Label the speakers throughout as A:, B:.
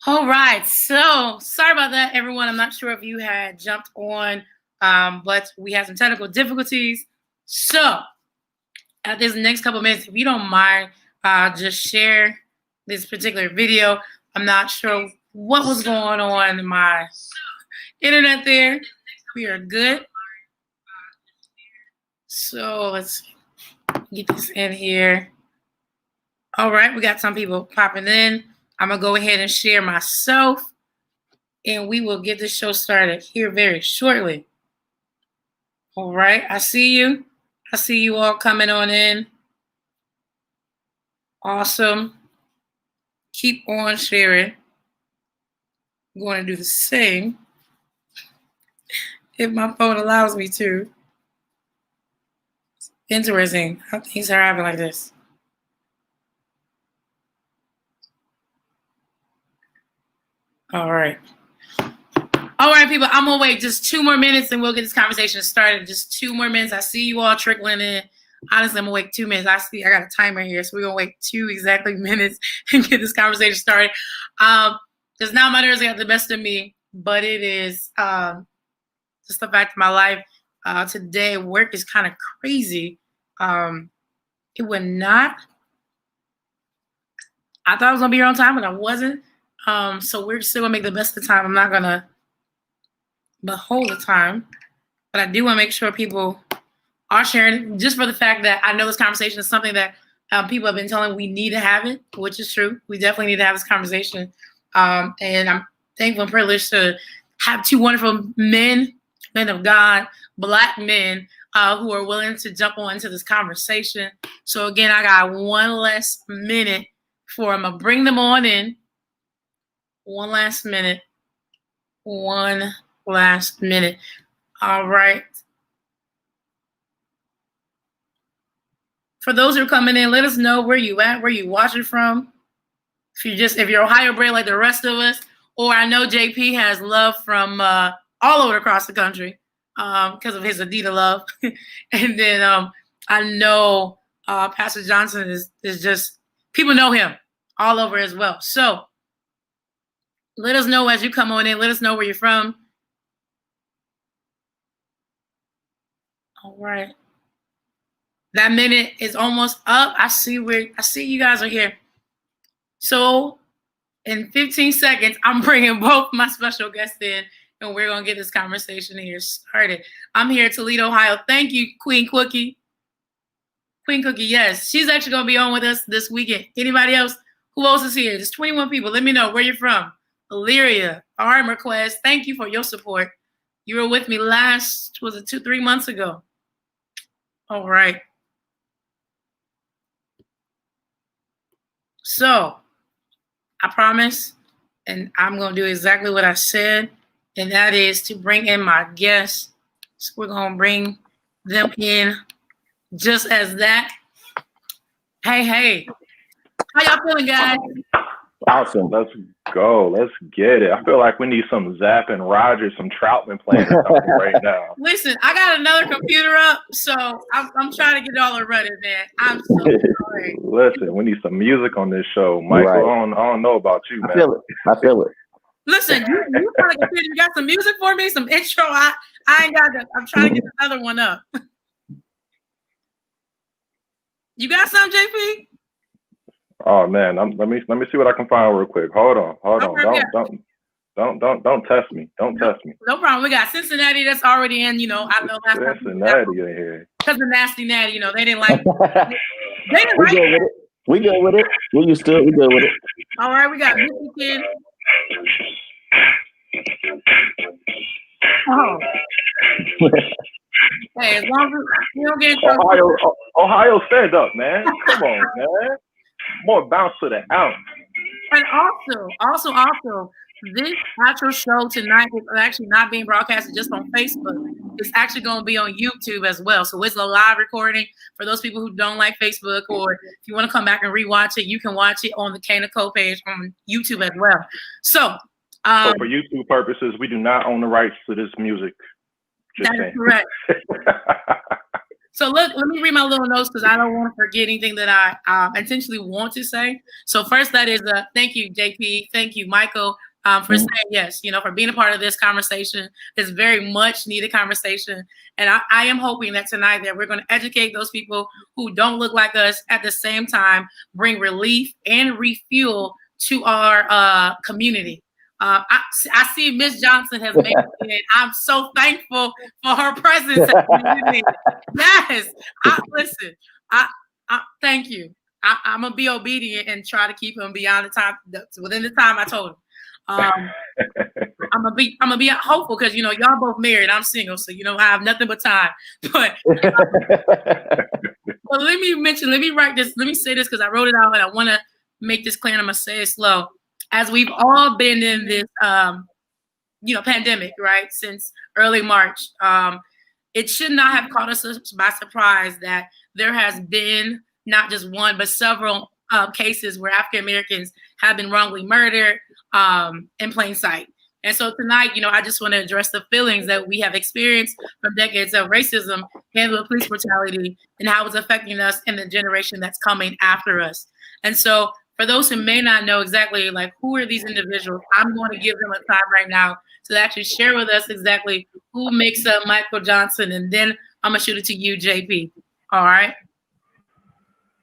A: All right. So sorry about that, everyone. I'm not sure if you had jumped on, but we had some technical difficulties. So at this next couple of minutes, if you don't mind, just share this particular video. I'm not sure what was going on in my internet there. We are good. So let's get this in here. All right, we got some people popping in. I'm gonna go ahead and share myself, and we will get this show started here very shortly. All right, I see you. I see you all coming on in. Awesome. Keep on sharing. I'm going to do the same if my phone allows me to. It's interesting how things are happening like this. All right. All right, people, I'm gonna wait just 2 more minutes and we'll get this conversation started. Just 2 more minutes. I see you all trickling in. Honestly, I'm gonna wait 2 minutes. I got a timer here, so we're gonna wait 2 exactly minutes and get this conversation started. Because now my nerves got the best of me, but it is just the fact of my life. Today, work is kind of crazy. It would not. I thought I was gonna be here on time, but I wasn't. So we're still gonna make the best of the time. I'm not gonna the whole time, but I do want to make sure people are sharing, just for the fact that I know this conversation is something that people have been telling we need to have it, which is true. We definitely need to have this conversation, and I'm thankful and privileged to have 2 wonderful men of God, Black men, who are willing to jump on into this conversation. So again, I got 1 less minute for them. I'm gonna bring them on in. 1 last minute. 1 last minute. All right. For those who are coming in, let us know where you at, where you watching from. If you're Ohio bred like the rest of us, or I know JP has love from all over across the country because of his Adidas love. And then I know Pastor Johnson is just, people know him all over as well. So let us know as you come on in. Let us know where you're from. All right. That minute is almost up. I see you guys are here. So in 15 seconds, I'm bringing both my special guests in, and we're going to get this conversation here started. I'm here in Toledo, Ohio. Thank you, Queen Cookie. Queen Cookie, yes. She's actually going to be on with us this weekend. Anybody else? Who else is here? There's 21 people. Let me know where you're from. Illyria, Armor Quest, thank you for your support. You were with me last, was it 2-3 months ago? All right. So I promise, and I'm going to do exactly what I said, and that is to bring in my guests. So we're going to bring them in just as that. Hey. How y'all feeling, guys?
B: Awesome. Let's go. Let's get it. I feel like we need some Zapp and Rogers, some Troutman playing right now.
A: Listen, I got another computer up, so I'm trying to get it all running, man. I'm so sorry.
B: Listen, we need some music on this show. Michael, right. I don't know about you, man.
C: I feel it.
A: Listen, you got a computer. You got some music for me, some intro. I ain't got that. I'm trying to get another one up. You got some, JP?
B: Oh man, let me see what I can find real quick. Hold on. Don't test me. Don't test me.
A: No problem. We got Cincinnati that's already in. I know last time
B: Cincinnati in here.
A: Because of Nasty Natty, they didn't like.
C: We go with it. We used to. We go with it.
A: All right, we got Michigan. Oh. Hey, as long as you don't get
B: Ohio, stand up, man. Come on, man. More bounce to the ounce.
A: And also, this actual show tonight is actually not being broadcasted just on Facebook. It's actually going to be on YouTube as well. So it's a live recording for those people who don't like Facebook, or if you want to come back and rewatch it, you can watch it on the Kana Co page on YouTube as well. So
B: for YouTube purposes, we do not own the rights to this music.
A: That is correct. So look, let me read my little notes because I don't want to forget anything that I intentionally want to say. So first, that is thank you, JP. Thank you, Michael, for saying yes. For being a part of this conversation. It's very much needed conversation, and I am hoping that tonight that we're going to educate those people who don't look like us. At the same time, bring relief and refuel to our community. I see Miss Johnson has made it. I'm so thankful for her presence at the community. Yes. Listen, I thank you. I'm gonna be obedient and try to keep him beyond the time within the time I told him. I'm gonna be hopeful because y'all both married. I'm single, so I have nothing but time. But let me write this. Let me say this because I wrote it out and I want to make this clear. And I'm gonna say it slow. As we've all been in this, pandemic, right, since early March, it should not have caught us by surprise that there has been not just one, but several cases where African Americans have been wrongly murdered in plain sight. And so tonight, I just want to address the feelings that we have experienced from decades of racism and the police brutality and how it's affecting us and the generation that's coming after us. And so for those who may not know exactly who are these individuals, I'm going to give them a time right now to actually share with us exactly who makes up Michael Johnson, and then I'm gonna shoot it to you, JP. All right.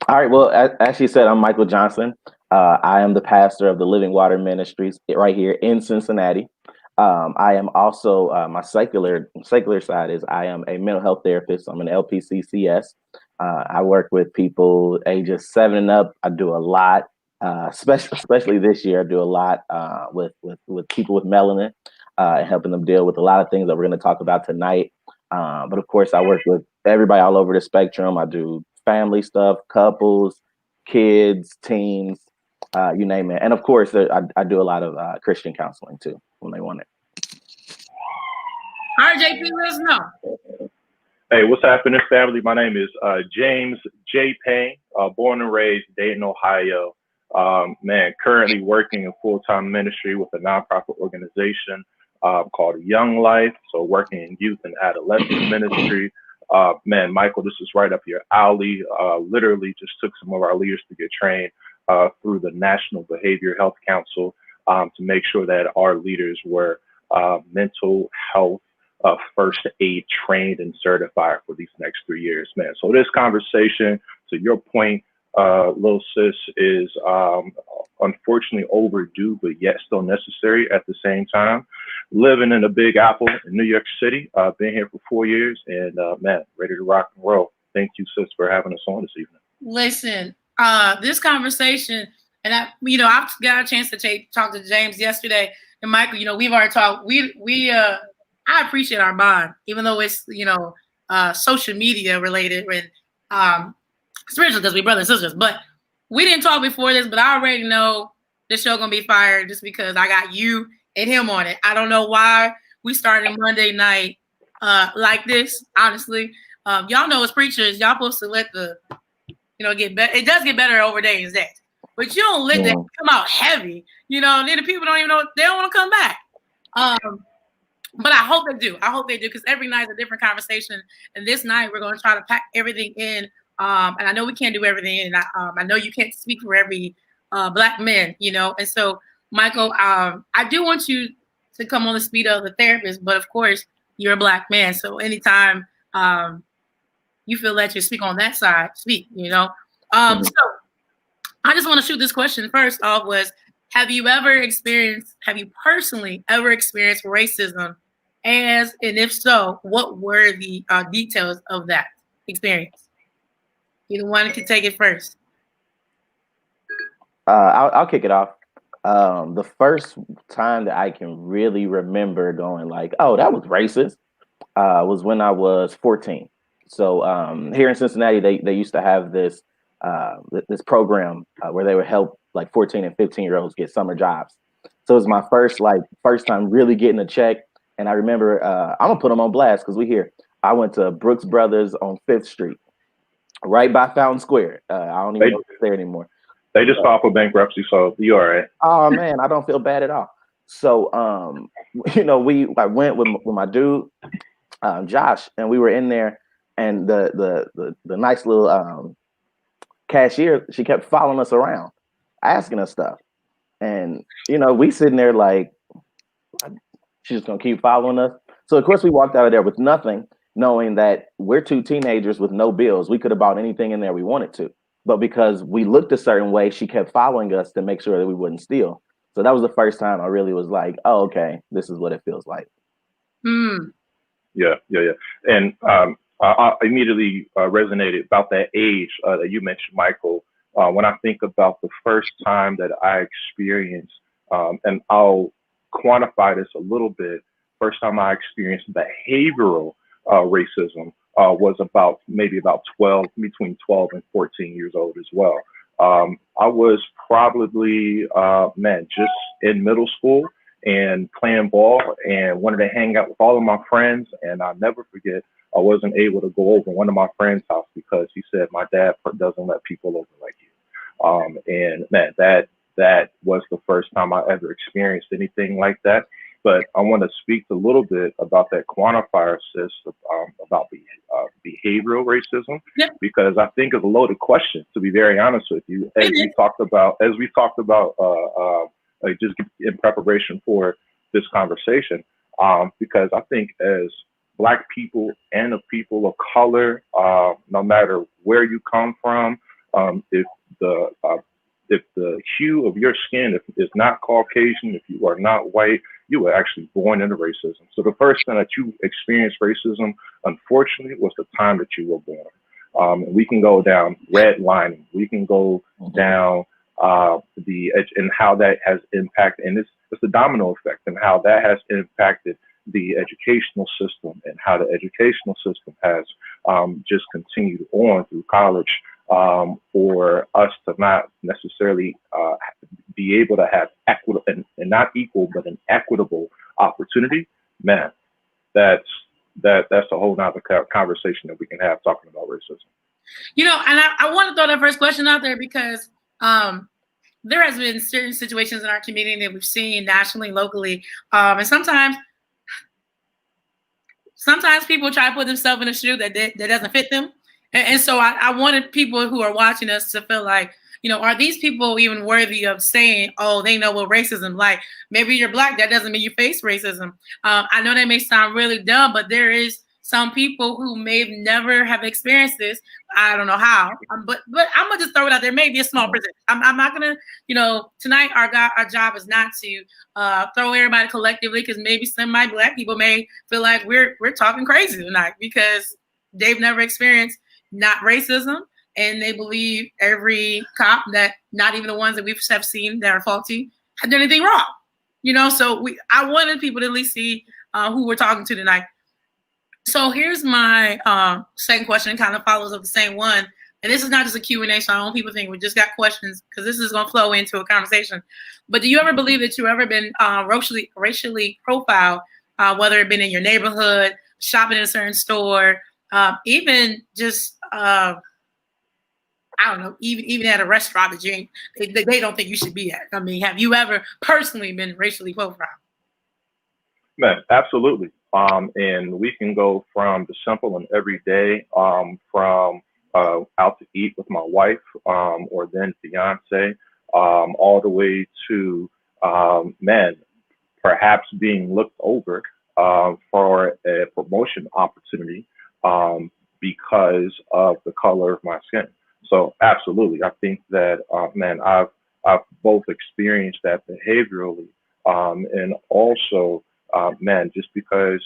C: All right. Well, as you said, I'm Michael Johnson. I am the pastor of the Living Water Ministries right here in Cincinnati. I am also my secular side is I am a mental health therapist. I'm an LPCCS. I work with people ages 7 and up. I do a lot. Especially this year, I do a lot with people with melanin and helping them deal with a lot of things that we're going to talk about tonight. But of course, I work with everybody all over the spectrum. I do family stuff, couples, kids, teens, you name it. And of course, I do a lot of Christian counseling too when they want it.
A: All right, JP, let us know.
B: Hey, what's happening, family? My name is James J. Payne, born and raised Dayton, Ohio. Currently working in full-time ministry with a nonprofit organization called Young Life. So working in youth and adolescent ministry. Michael, this is right up your alley. Literally just took some of our leaders to get trained through the National Behavioral Health Council to make sure that our leaders were mental health first aid trained and certified for these next 3 years, man. So this conversation, to your point, little sis, is unfortunately overdue, but yet still necessary at the same time. Living in the Big Apple in New York City, been here for 4 years, and ready to rock and roll. Thank you, sis, for having us on this evening.
A: Listen, this conversation, and I got a chance to talk to James yesterday, and Michael. We've already talked. I appreciate our bond, even though it's social media related and spiritual because we're brothers and sisters. But we didn't talk before this, but I already know this show gonna be fired just because I got you and him on it. I don't know why we started Monday night like this. Honestly, y'all know as preachers, y'all supposed to let the get better. It does get better over days, but you don't let that come out heavy. Then the people don't even know they don't want to come back. But I hope they do. Because every night is a different conversation. And this night we're going to try to pack everything in. And I know we can't do everything. And I know you can't speak for every Black man, And so, Michael, I do want you to come on the speed of the therapist. But of course, you're a Black man. So anytime you feel that you speak on that side, speak, So I just want to shoot this question first off was, have you personally ever experienced racism? And if so, what were the details of that experience? Either one can take it first.
C: I'll kick it off. The first time that I can really remember going like, oh, that was racist, was when I was 14. So here in Cincinnati, they used to have this program where they would help like 14 and 15-year-olds get summer jobs. So it was my first time really getting a check. And I remember, I'm gonna put them on blast because we here. I went to Brooks Brothers on 5th Street, right by Fountain Square. I don't even know if it's there anymore.
B: They just filed for bankruptcy, so you all right.
C: Oh man, I don't feel bad at all. So, I went with my dude, Josh, and we were in there. And the nice little cashier, she kept following us around, asking us stuff. And, we sitting there like, she's just gonna keep following us. So of course we walked out of there with nothing, knowing that we're two teenagers with no bills. We could have bought anything in there we wanted to. But because we looked a certain way, she kept following us to make sure that we wouldn't steal. So that was the first time I really was like, oh, okay, this is what it feels like.
B: Yeah. And I immediately resonated about that age that you mentioned, Michael. When I think about the first time that I experienced, and I'll quantify this a little bit, first time I experienced behavioral racism was maybe about 12, between 12 and 14 years old as well. I was probably, just in middle school and playing ball and wanted to hang out with all of my friends. And I'll never forget, I wasn't able to go over one of my friend's house because he said, my dad doesn't let people over like you. And man, that was the first time I ever experienced anything like that. But I want to speak a little bit about that quantifier, sis, about behavioral racism, because I think it's a loaded question, to be very honest with you. As we talked about, just in preparation for this conversation, because I think as Black people and the people of color, no matter where you come from, if the hue of your skin is not Caucasian, if you are not white, you were actually born into racism. So the first time that you experienced racism, unfortunately, was the time that you were born. And we can go down redlining. We can go down and how that has impacted, and it's a domino effect, and how that has impacted the educational system, and how the educational system has just continued on through college for us to not necessarily be able to have equitable and not equal, but an equitable opportunity. Man, that's a whole nother conversation that we can have talking about racism.
A: And I want to throw that first question out there because there has been certain situations in our community that we've seen nationally, locally, and sometimes people try to put themselves in a shoe that doesn't fit them. And so I wanted people who are watching us to feel like, are these people even worthy of saying, oh, they know what racism like? Maybe you're Black, that doesn't mean you face racism. I know that may sound really dumb, but there is some people who may never have experienced this. I don't know how, but I'm gonna just throw it out there. Maybe a small percentage. I'm not gonna, tonight our job is not to throw everybody collectively, because maybe some of my Black people may feel like we're talking crazy tonight because they've never experienced not racism, and they believe every cop, that not even the ones that we have seen that are faulty, have done anything wrong. So I wanted people to at least see who we're talking to tonight. So here's my second question. It kind of follows up the same one. And this is not just a Q&A, so I don't want people to think we just got questions, because this is going to flow into a conversation. But do you ever believe that you've ever been racially profiled, whether it been in your neighborhood, shopping in a certain store, even just I don't know, even at a restaurant that they don't think you should be at? I mean, have you ever personally been racially profiled?
B: Man, absolutely. And we can go from the simple and everyday, from out to eat with my wife, or then fiance, all the way to, perhaps being looked over for a promotion opportunity because of the color of my skin. So absolutely, I think that, I've both experienced that behaviorally, and also, just because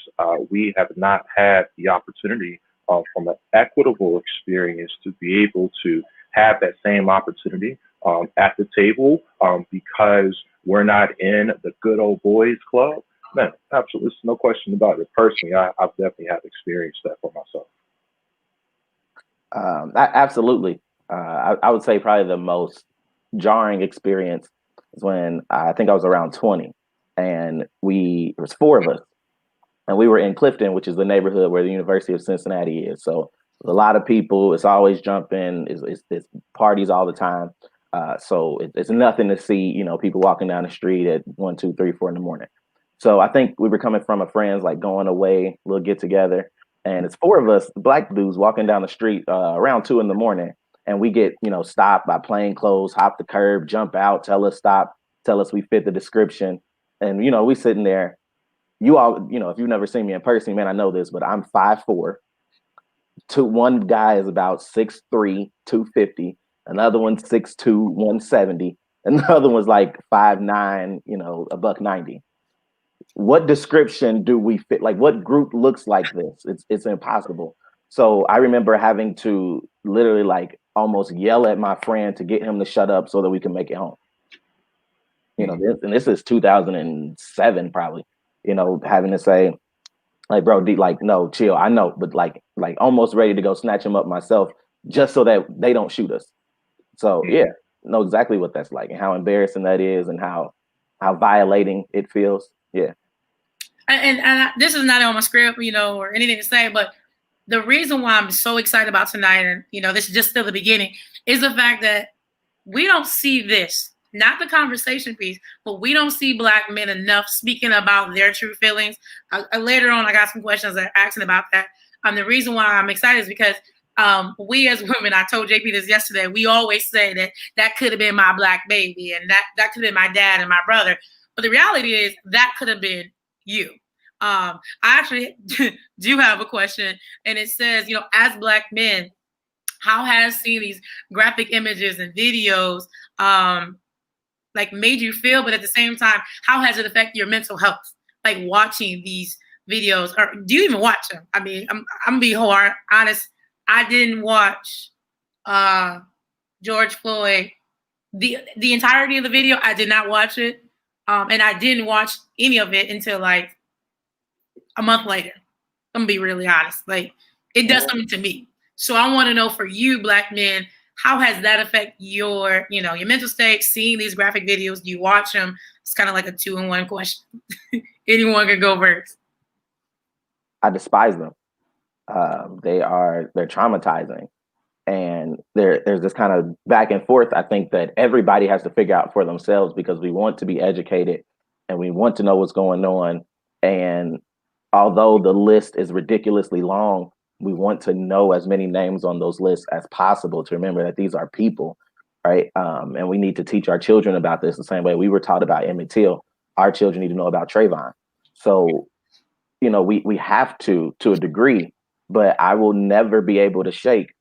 B: we have not had the opportunity from an equitable experience to be able to have that same opportunity at the table, because we're not in the good old boys club. Man, absolutely, there's no question about it. Personally, I've definitely had experienced that for myself.
C: Absolutely. I would say probably the most jarring experience is when I think I was around 20, and there was 4 of us, and we were in Clifton, which is the neighborhood where the University of Cincinnati is. So there's a lot of people. It's always jumping. It's parties all the time. So it's nothing to see, people walking down the street at 1, 2, 3, 4 in the morning. So I think we were coming from a friend's, like, going away, little get together. And it's 4 of us, black dudes, walking down the street around 2 a.m. And we get, stopped by plainclothes, hop the curb, jump out, tell us stop, tell us we fit the description. And, we sitting there. You all, if you've never seen me in person, man, I know this, but I'm 5'4". One guy is about 6'3", 250. Another one's 6'2", 170. Another one's like 5'9", $190. What description do we fit? Like, what group looks like this? It's impossible. So I remember having to literally like almost yell at my friend to get him to shut up so that we can make it home. This is 2007 probably. Having to say, like, bro, like, no, chill. I know, but like almost ready to go snatch him up myself just so that they don't shoot us. So yeah, know exactly what that's like and how embarrassing that is and how violating it feels. Yeah.
A: And this is not on my script, or anything to say, but the reason why I'm so excited about tonight, and this is just still the beginning, is the fact that we don't see this, not the conversation piece, but we don't see Black men enough speaking about their true feelings. Later on, I got some questions that are asking about that. The reason why I'm excited is because we as women, I told JP this yesterday, we always say that could have been my Black baby, and that could have been my dad and my brother. But the reality is that could have been you. I actually do have a question, and it says, as Black men, how has seeing these graphic images and videos like made you feel, but at the same time, how has it affected your mental health? Like watching these videos, or do you even watch them? I mean, I'm gonna be honest. I didn't watch George Floyd, the entirety of the video. I did not watch it, and I didn't watch any of it until like a month later. I'm gonna be really honest. Like, it does something to me. So I want to know, for you Black men, how has that affect your, your mental state, seeing these graphic videos? Do you watch them? It's kind of like a 2-in-1 question. Anyone can go first.
C: I despise them. They're traumatizing. And there's this kind of back and forth. I think that everybody has to figure out for themselves, because we want to be educated and we want to know what's going on. And although the list is ridiculously long, we want to know as many names on those lists as possible to remember that these are people, right? And we need to teach our children about this the same way we were taught about Emmett Till. Our children need to know about Trayvon. So, we have to a degree, but I will never be able to shake,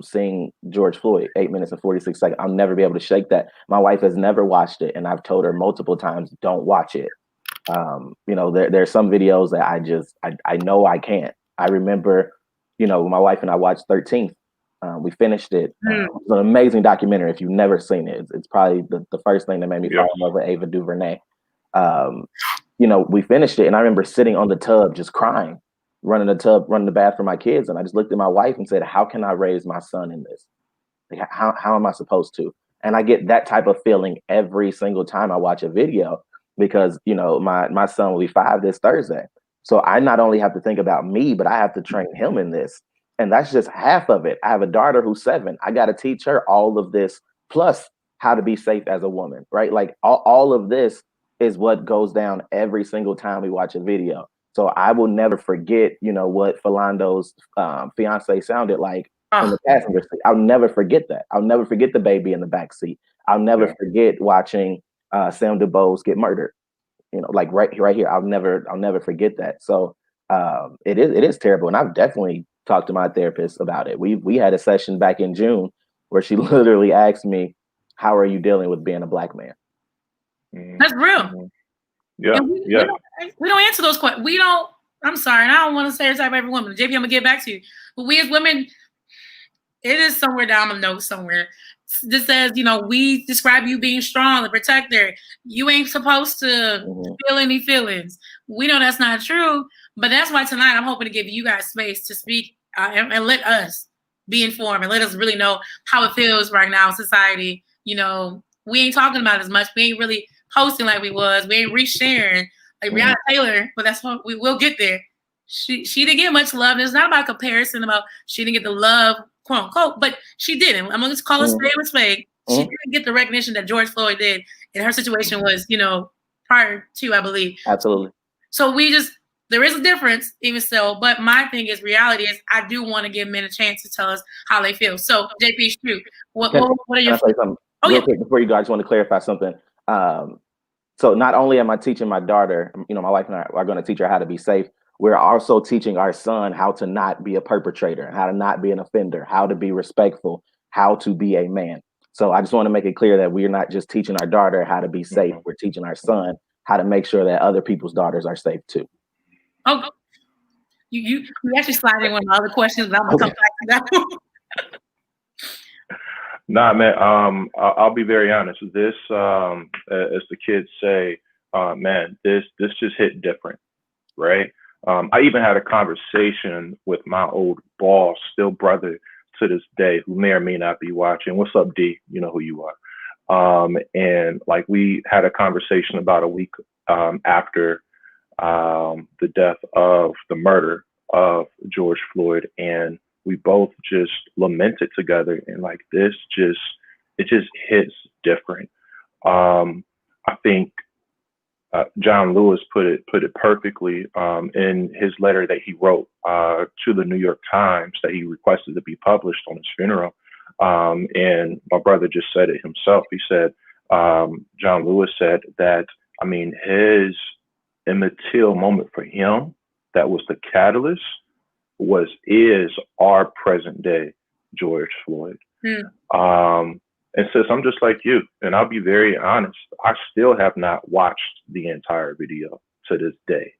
C: seeing George Floyd, 8 minutes and 46 seconds. I'll never be able to shake that. My wife has never watched it, and I've told her multiple times, don't watch it. There's some videos that I know I can't. I remember, my wife and I watched 13th. We finished it. It's an amazing documentary. If you've never seen it, it's probably the first thing that made me fall in love with Ava DuVernay. We finished it, and I remember sitting on the tub just crying, running the bath for my kids, and I just looked at my wife and said, "How can I raise my son in this? Like, how am I supposed to?" And I get that type of feeling every single time I watch a video, because my son will be 5 this Thursday. So I not only have to think about me, but I have to train him in this. And that's just half of it. I have a daughter who's 7. I got to teach her all of this, plus how to be safe as a woman, right? Like all of this is what goes down every single time we watch a video. So I will never forget, what Philando's fiance sounded like in the passenger seat. I'll never forget that. I'll never forget the baby in the back seat. I'll never forget watching Sam DuBose get murdered. Like right here. I'll never forget that. So it is terrible. And I've definitely talked to my therapist about it. We had a session back in June where she literally asked me, "How are you dealing with being a Black man?"
A: That's real.
B: Yeah.
A: We don't answer those questions. We don't. I'm sorry, and I don't want to stereotype every woman. JP, I'm gonna get back to you. But we as women, it is somewhere down the note somewhere. This says, we describe you being strong, the protector. You ain't supposed to feel any feelings. We know that's not true, but that's why tonight I'm hoping to give you guys space to speak and let us be informed and let us really know how it feels right now in society. We ain't talking about it as much. We ain't really posting like we was. We ain't resharing like Breonna Taylor, but that's what we will get there. She didn't get much love. And it's not about comparison about she didn't get the love, quote unquote, but she didn't. I'm gonna just call it spade with spade. She didn't get the recognition that George Floyd did, and her situation was, prior to, I believe.
C: Absolutely.
A: So we just there is a difference, even so. But my thing is, reality is, I do want to give men a chance to tell us how they feel. So, JP, shoot, what are your?
C: Can I say something real quick before you go? I just want to clarify something. So not only am I teaching my daughter, my wife and I are going to teach her how to be safe. We're also teaching our son how to not be a perpetrator, how to not be an offender, how to be respectful, how to be a man. So I just want to make it clear that we're not just teaching our daughter how to be safe. We're teaching our son how to make sure that other people's daughters are safe too.
A: Oh, you actually slide in one of my other questions, but I'm gonna come back to that.
B: Nah, man. I'll be very honest. This, as the kids say, man, this just hit different, right? I even had a conversation with my old boss, still brother to this day, who may or may not be watching. What's up, D? You know who you are. And like we had a conversation about a week after the death of the murder of George Floyd, and we both just lamented together. And like it just hits different. I think John Lewis put it perfectly in his letter that he wrote to the New York Times that he requested to be published on his funeral. And my brother just said it himself. He said, John Lewis said that, I mean, his Emmett Till moment for him, that was the catalyst, is our present day George Floyd. And since I'm just like you, and I'll be very honest, I still have not watched the entire video to this day,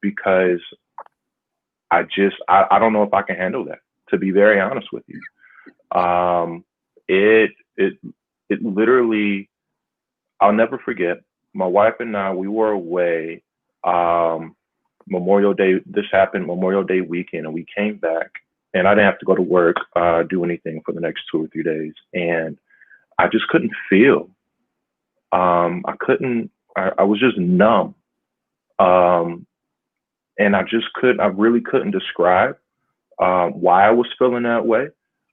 B: because I don't know if I can handle that, to be very honest with you. It literally, I'll never forget, my wife and I, we were away Memorial Day. This happened Memorial Day weekend, and we came back, and I didn't have to go to work, do anything for the next 2 or 3 days. And I just couldn't feel. I was just numb. And I really couldn't describe why I was feeling that way.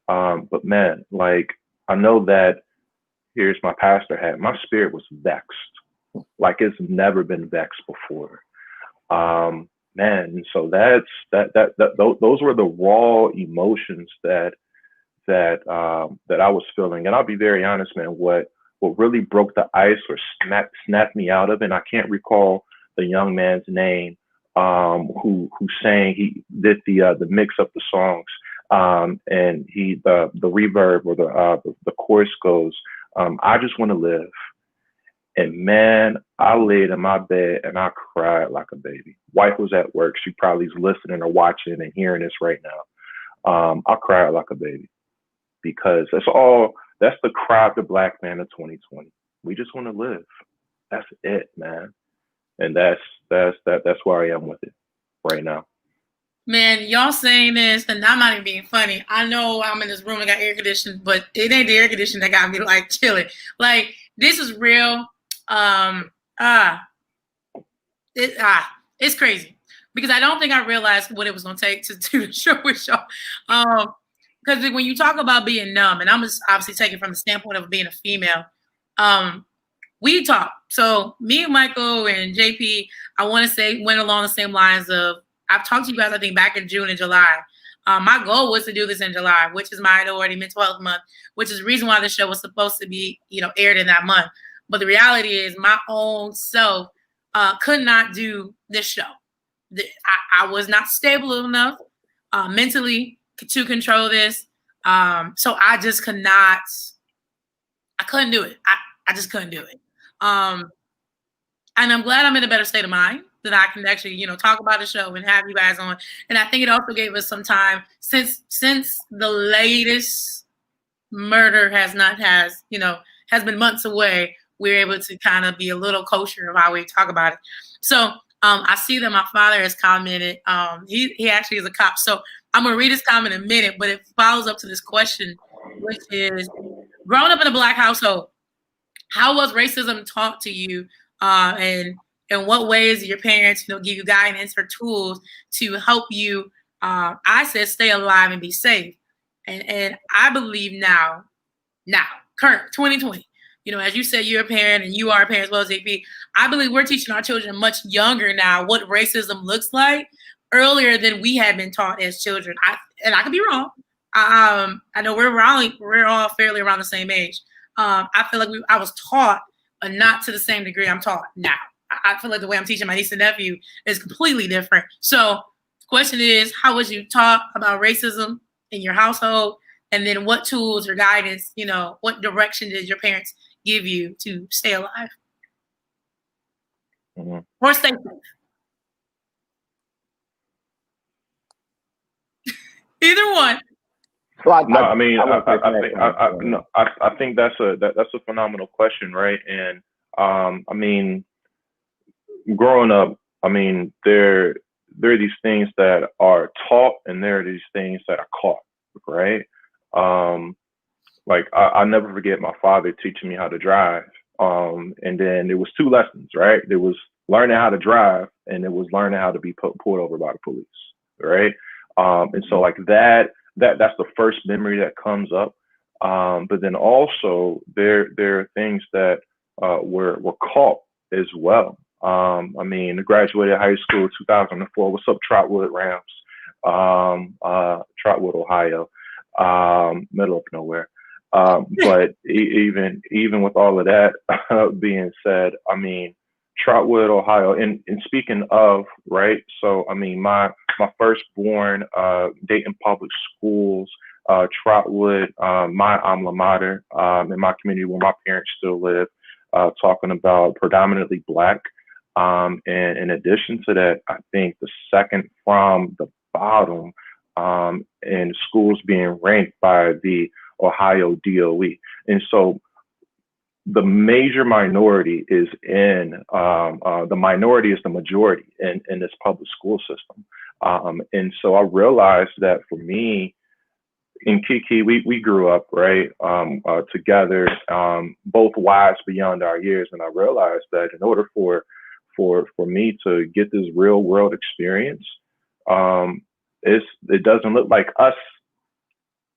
B: But man, like, I know that, here's my pastor hat, my spirit was vexed. Like it's never been vexed before. Man, so those were the raw emotions that I was feeling. And I'll be very honest, man, what really broke the ice or snapped me out of it, and I can't recall the young man's name, who sang, he did the mix up the songs, and the reverb or the chorus goes, I just want to live. And man, I laid in my bed and I cried like a baby. Wife was at work. She probably is listening or watching and hearing this right now. I cried like a baby, because that's the cry of the Black man of 2020. We just want to live. That's it, man. And that's where I am with it right now.
A: Man, y'all saying this, and I'm not even being funny. I know I'm in this room that got air conditioned, but it ain't the air conditioning that got me like chilling. Like, this is real. It's crazy, because I don't think I realized what it was gonna take to do the show with y'all. Because when you talk about being numb, and I'm just obviously taking from the standpoint of being a female, we talk. So me and Michael and JP, I want to say, went along the same lines of, I've talked to you guys, I think, back in June and July. My goal was to do this in July, which is Minority Mental Health Month, which is the reason why the show was supposed to be, aired in that month. But the reality is, my own self could not do this show. I was not stable enough mentally to control this. So I just could not. I couldn't do it. I just couldn't do it. And I'm glad I'm in a better state of mind that I can actually, talk about the show and have you guys on. And I think it also gave us some time, since the latest murder has been months away. We're able to kind of be a little kosher of how we talk about it. So I see that my father has commented. He actually is a cop. So I'm going to read his comment in a minute, but it follows up to this question, which is, growing up in a Black household, how was racism taught to you? And in what ways did your parents, give you guidance or tools to help you, I said, stay alive and be safe? And I believe now, current 2020, you know, as you said, you're a parent and you are a parent as well as AP. I believe we're teaching our children much younger now what racism looks like earlier than we had been taught as children. I could be wrong. I know we're all fairly around the same age. I feel like I was taught, but not to the same degree I'm taught now. I feel like the way I'm teaching my niece and nephew is completely different. So the question is, how was you taught about racism in your household? And then what tools or guidance, you know, what direction did your parents give you to stay alive?
B: Mm-hmm.
A: Or stay safe? Either one.
B: Well, no, I mean, I think that's a phenomenal question, right? And I mean, growing up, I mean, there are these things that are taught, and there are these things that are caught, right? Like I'll never forget my father teaching me how to drive. And then there was 2 lessons, right? There was learning how to drive, and it was learning how to be pulled over by the police, right? And so like that's the first memory that comes up. But then also there are things that were caught as well. I mean, I graduated high school 2004. What's up, Trotwood Rams? Trotwood, Ohio, middle of nowhere. But even with all of that being said, I mean, Trotwood, Ohio, and speaking of, right, so I mean, my firstborn, Dayton Public Schools, Trotwood, my alma mater, in my community where my parents still live, talking about predominantly Black. And in addition to that, I think the second from the bottom, in schools being ranked by the Ohio DOE. And so the major minority is in, the minority is the majority in this public school system. And so I realized that for me, in Kiki, we grew up, right, together, both wise beyond our years. And I realized that in order for me to get this real world experience, it doesn't look like us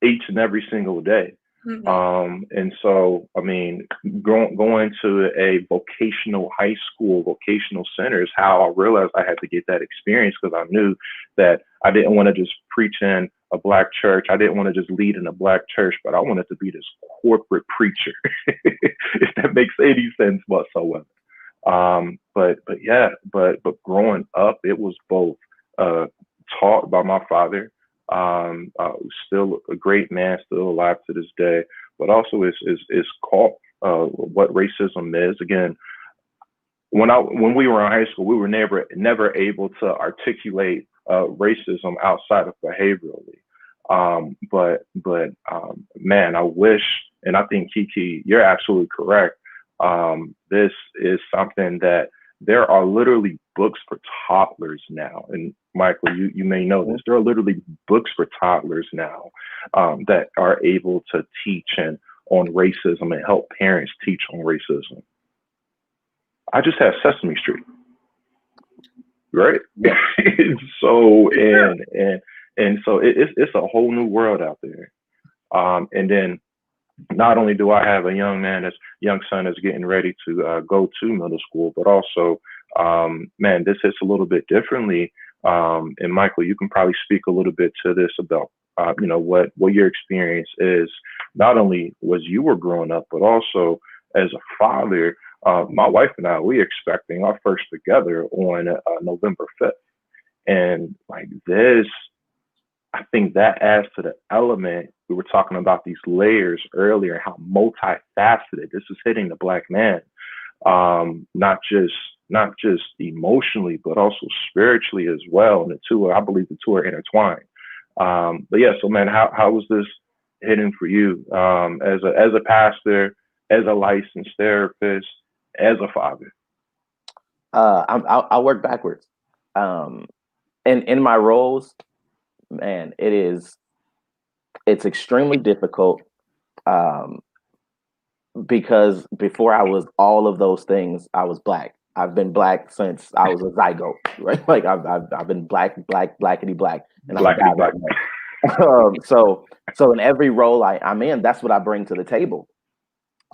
B: each and every single day. Mm-hmm. And so, I mean, going to a vocational high school, vocational center is how I realized I had to get that experience, because I knew that I didn't want to just preach in a Black church. I didn't want to just lead in a Black church, but I wanted to be this corporate preacher, if that makes any sense whatsoever. But growing up, it was both taught by my father, still a great man, still alive to this day, but also is caught what racism is. Again, when we were in high school, we were never able to articulate racism outside of behaviorally. Man, I wish, and I think Kiki, you're absolutely correct. This is something that there are literally books for toddlers now. And Michael, you may know this. There are literally books for toddlers now that are able to teach on racism and help parents teach on racism. I just have Sesame Street, right? Yeah. So and so it's a whole new world out there. And then not only do I have a young son that's getting ready to go to middle school, but also, man, this hits a little bit differently. And Michael, you can probably speak a little bit to this about, what your experience is, not only as you were growing up, but also as a father. My wife and I, we're expecting our first together on November 5th. And like this, I think that adds to the element. We were talking about these layers earlier, how multifaceted this is hitting the Black man, not just emotionally, but also spiritually as well. And I believe the two are intertwined. But yeah, so man, how was this hitting for you as a pastor, as a licensed therapist, as a father?
C: I'll work backwards. And in my roles, man, it's extremely difficult, because before I was all of those things, I was Black. I've been Black since I was a zygote, right? Like I've been blackity black, and
B: blackity black.
C: So in every role I'm in, that's what I bring to the table.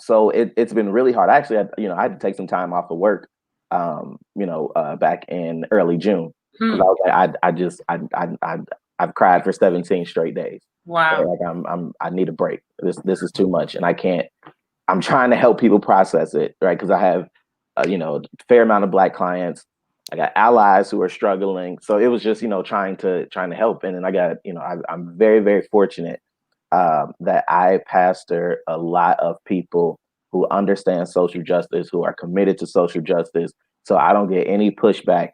C: So it's been really hard. Actually, I had to take some time off of work, back in early June, because I was like, I've cried for 17 straight days.
A: Wow.
C: Like I need a break. This is too much, and I can't. I'm trying to help people process it, right? Because I have, a fair amount of Black clients. I got allies who are struggling, so it was just, trying to help. And then I got, I'm very, very fortunate that I pastor a lot of people who understand social justice, who are committed to social justice. So I don't get any pushback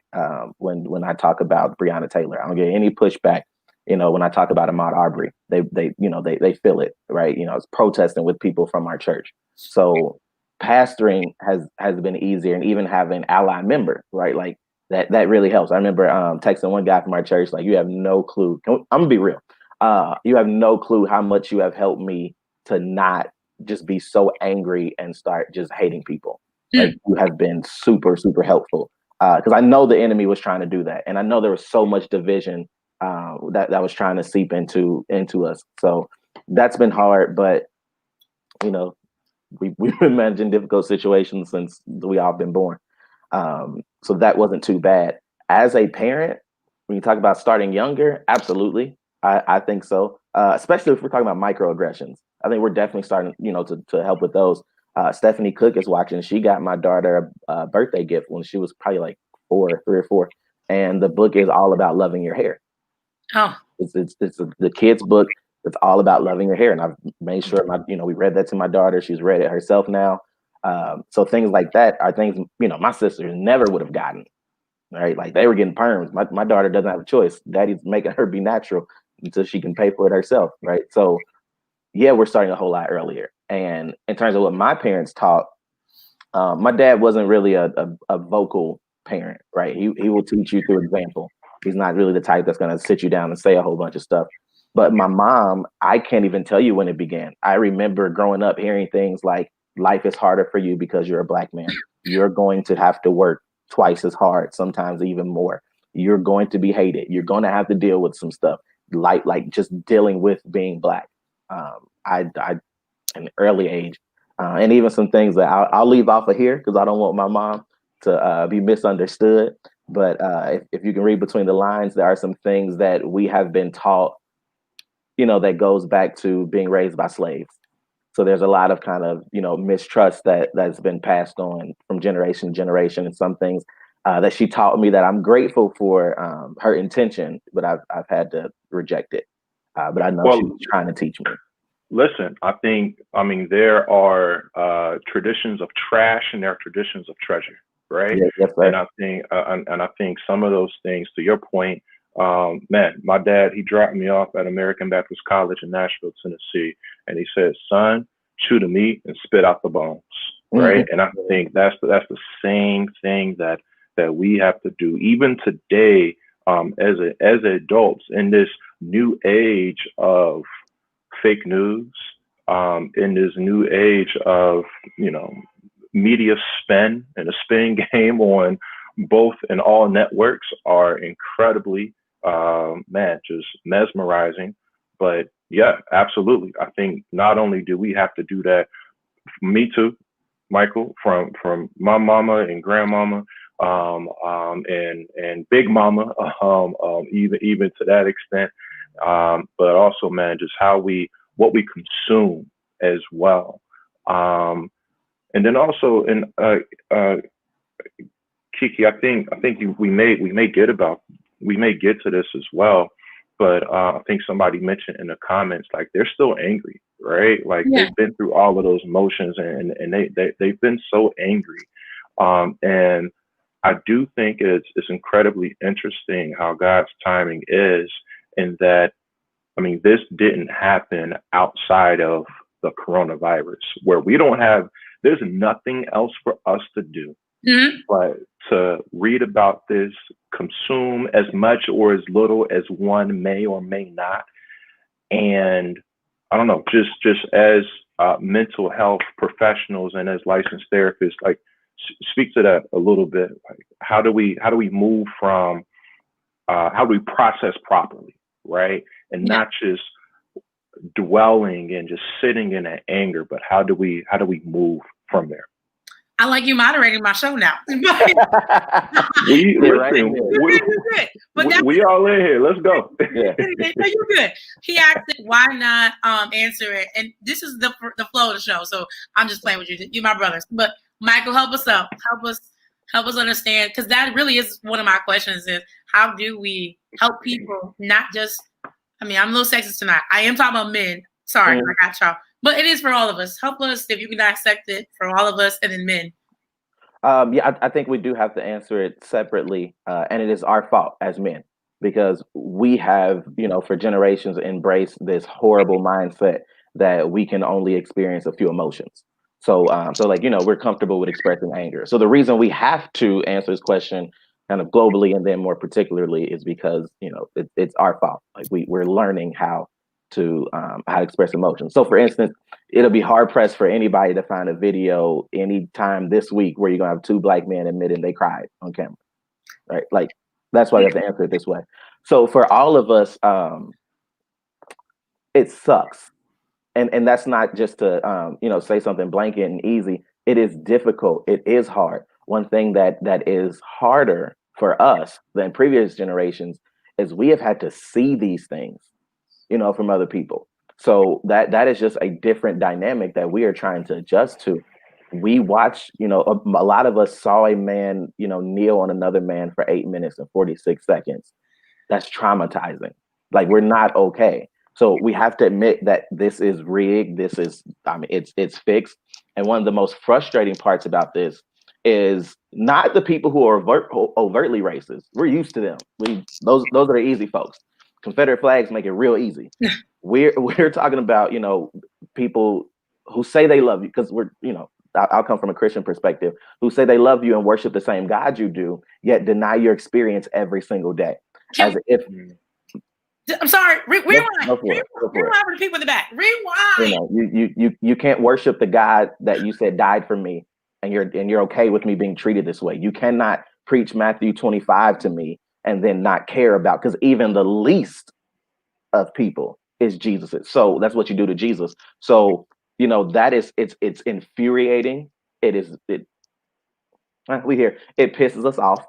C: when I talk about Breonna Taylor. I don't get any pushback, when I talk about Ahmaud Arbery. They feel it, right? It's protesting with people from our church. So pastoring has been easier, and even having ally member, right? Like that really helps. I remember texting one guy from our church, like, you have no clue. I'm gonna be real. You have no clue how much you have helped me to not just be so angry and start just hating people. Like, you have been super, super helpful. Because I know the enemy was trying to do that, and I know there was so much division that was trying to seep into us. So that's been hard, but we've been managing difficult situations since we all been born. So that wasn't too bad. As a parent, when you talk about starting younger, absolutely. I think so. Especially if we're talking about microaggressions. I think we're definitely starting, to help with those. Stephanie Cook is watching. She got my daughter a birthday gift when she was probably like 3 or 4. And the book is all about loving your hair.
A: Oh.
C: It's the kid's book. It's all about loving your hair. And I've made sure we read that to my daughter. She's read it herself now. So things like that are things, my sisters never would have gotten, right? Like, they were getting perms. My daughter doesn't have a choice. Daddy's making her be natural until she can pay for it herself, right? So yeah, we're starting a whole lot earlier. And in terms of what my parents taught, my dad wasn't really a vocal parent, right? He will teach you through example. He's not really the type that's going to sit you down and say a whole bunch of stuff. But my mom, I can't even tell you when it began. I remember growing up hearing things like, life is harder for you because you're a Black man. You're going to have to work twice as hard, sometimes even more. You're going to be hated. You're going to have to deal with some stuff like just dealing with being Black. I an early age, and even some things that I'll leave off of here because I don't want my mom to be misunderstood. But if you can read between the lines, there are some things that we have been taught, that goes back to being raised by slaves. So there's a lot of kind of, mistrust that's been passed on from generation to generation, and some things that she taught me that I'm grateful for her intention, but I've had to reject it. But I know she was trying to teach me.
B: Listen, I mean, there are traditions of trash and there are traditions of treasure, right?
C: Yes, sir.
B: And I think some of those things, to your point, man, my dad, he dropped me off at American Baptist College in Nashville, Tennessee, and he said, "Son, chew the meat and spit out the bones," right? And I think that's the same thing that we have to do, even today, as adults in this new age of fake news, in this new age of, media spin and a spin game on both and all networks are incredibly, just mesmerizing. But yeah, absolutely. I think not only do we have to do that, me too, Michael, from my mama and grandmama, and big mama, even to that extent. But also, man, just what we consume as well. And then also, Kiki, I think we may get to this as well, but I think somebody mentioned in the comments, like, they're still angry, right? Like, they've been through all of those emotions, and they've been so angry. And I do think it's incredibly interesting how God's timing is, in that, I mean, this didn't happen outside of the coronavirus, where there's nothing else for us to do but to read about this, consume as much or as little as one may or may not. And I don't know, just as mental health professionals and as licensed therapists, like, speak to that a little bit. Like, how do we move from, how do we process properly, right? And not just dwelling and just sitting in that anger, but how do we move from there?
A: I like you moderating my show now.
B: We
C: right
B: listen.
A: You're good. But
B: We all in here. Let's go.
C: Yeah.
A: No, you're good. He asked it, why not answer it? And this is the flow of the show. So I'm just playing with you. You're my brothers. But Michael, help us out. Help us understand, because that really is one of my questions: is how do we help people? Not just, I mean, I'm a little sexist tonight. I am talking about men. Sorry, I got y'all. But it is for all of us. Help us if you can dissect it for all of us and then men.
C: Yeah, I think we do have to answer it separately, and it is our fault as men because we have, for generations embraced this horrible mindset that we can only experience a few emotions. So, we're comfortable with expressing anger. So the reason we have to answer this question kind of globally and then more particularly is because it's our fault. Like we're learning how to express emotions. So, for instance, it'll be hard pressed for anybody to find a video anytime this week where you're gonna have two black men admitting they cried on camera, right? Like that's why you have to answer it this way. So for all of us, it sucks, and that's not just to say something blanket and easy. It is difficult. It is hard. One thing that is harder for us than previous generations is we have had to see these things, from other people. So that is just a different dynamic that we are trying to adjust to. We watch, a lot of us saw a man, kneel on another man for 8 minutes and 46 seconds. That's traumatizing. Like we're not okay. So we have to admit that this is rigged. This is, it's fixed. And one of the most frustrating parts about this is not the people who are overtly racist. We're used to them. Those are the easy folks. Confederate flags make it real easy. We're talking about, people who say they love you because I'll come from a Christian perspective, who say they love you and worship the same God you do, yet deny your experience every single day. As if
A: I'm sorry, rewind.
C: Go for it.
A: Rewind for the people in the back. Rewind.
C: You can't worship the God that you said died for me, and you're okay with me being treated this way. You cannot preach Matthew 25 to me and then not care about, because even the least of people is Jesus's. So that's what you do to Jesus. So that is it's infuriating. It pisses us off,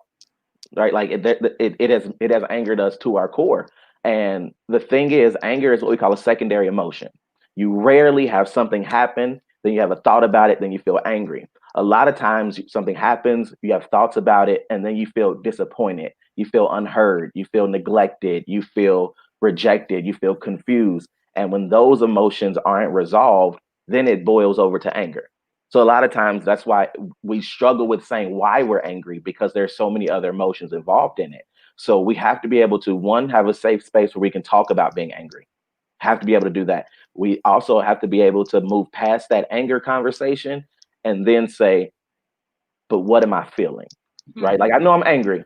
C: right? Like it has angered us to our core. And the thing is, anger is what we call a secondary emotion. You rarely have something happen, then you have a thought about it, then you feel angry. A lot of times something happens, you have thoughts about it, and then you feel disappointed. You feel unheard. You feel neglected. You feel rejected. You feel confused. And when those emotions aren't resolved, then it boils over to anger. So a lot of times that's why we struggle with saying why we're angry, because there's so many other emotions involved in it. So we have to be able to, one, have a safe space where we can talk about being angry. Have to be able to do that. We also have to be able to move past that anger conversation and then say, but what am I feeling? Right? Like I know I'm angry,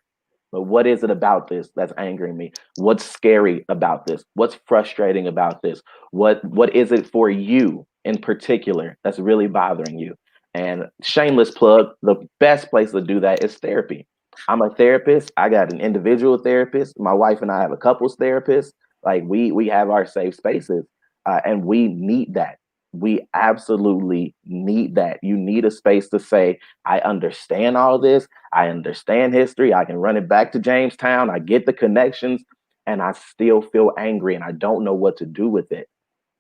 C: but what is it about this that's angering me? What's scary about this? What's frustrating about this? What is it for you in particular that's really bothering you? And shameless plug, the best place to do that is therapy. I'm a therapist. I got an individual therapist. My wife and I have a couples therapist. Like we have our safe spaces, and we need that. We absolutely need that. You need a space to say, I understand all this. I understand history. I can run it back to Jamestown. I get the connections, and I still feel angry and I don't know what to do with it.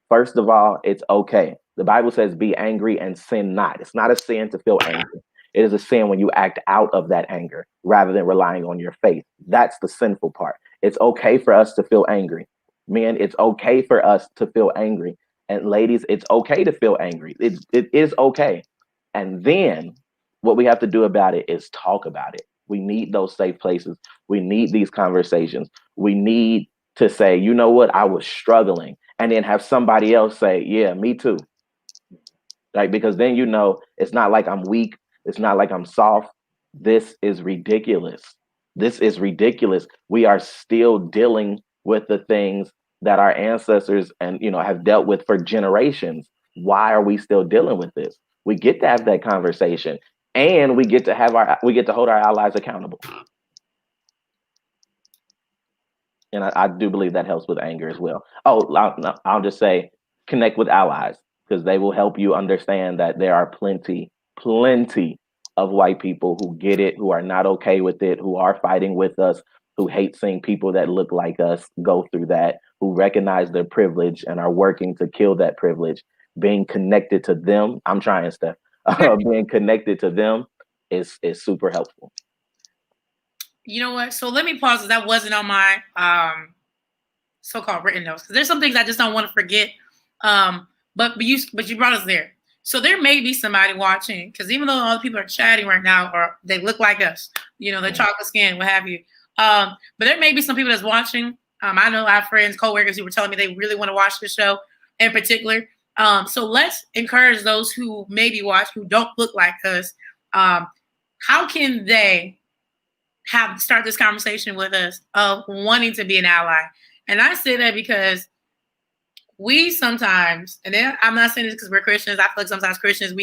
C: First of all, it's okay. The Bible says, be angry and sin not. It's not a sin to feel angry. It is a sin when you act out of that anger rather than relying on your faith. That's the sinful part. It's okay for us to feel angry. Men, it's okay for us to feel angry. And ladies, it's okay to feel angry. It is okay. And then what we have to do about it is talk about it. We need those safe places. We need these conversations. We need to say, you know what, I was struggling. And then have somebody else say, yeah, me too. Like, because then it's not like I'm weak. It's not like I'm soft. This is ridiculous. This is ridiculous. We are still dealing with the things that our ancestors and have dealt with for generations. Why are we still dealing with this? We get to have that conversation, and we get to hold our allies accountable. And I do believe that helps with anger as well. Oh, I'll just say, connect with allies, because they will help you understand that there are plenty of white people who get it, who are not okay with it, who are fighting with us, who hate seeing people that look like us go through that, who recognize their privilege and are working to kill that privilege. Being connected to them, I'm trying, Steph. Being connected to them is super helpful.
A: You know what? So let me pause, because that wasn't on my so-called written notes, because there's some things I just don't want to forget. But you brought us there. So there may be somebody watching, because even though all the people are chatting right now, or they look like us, you know, they're chocolate skin, what have you. But there may be some people that's watching. I know I have friends, coworkers who were telling me they really want to watch the show in particular. So let's encourage those who maybe watch, who don't look like us. How can they start this conversation with us of wanting to be an ally? And I say that because we sometimes, and then I'm not saying this because we're Christians. I feel like sometimes Christians,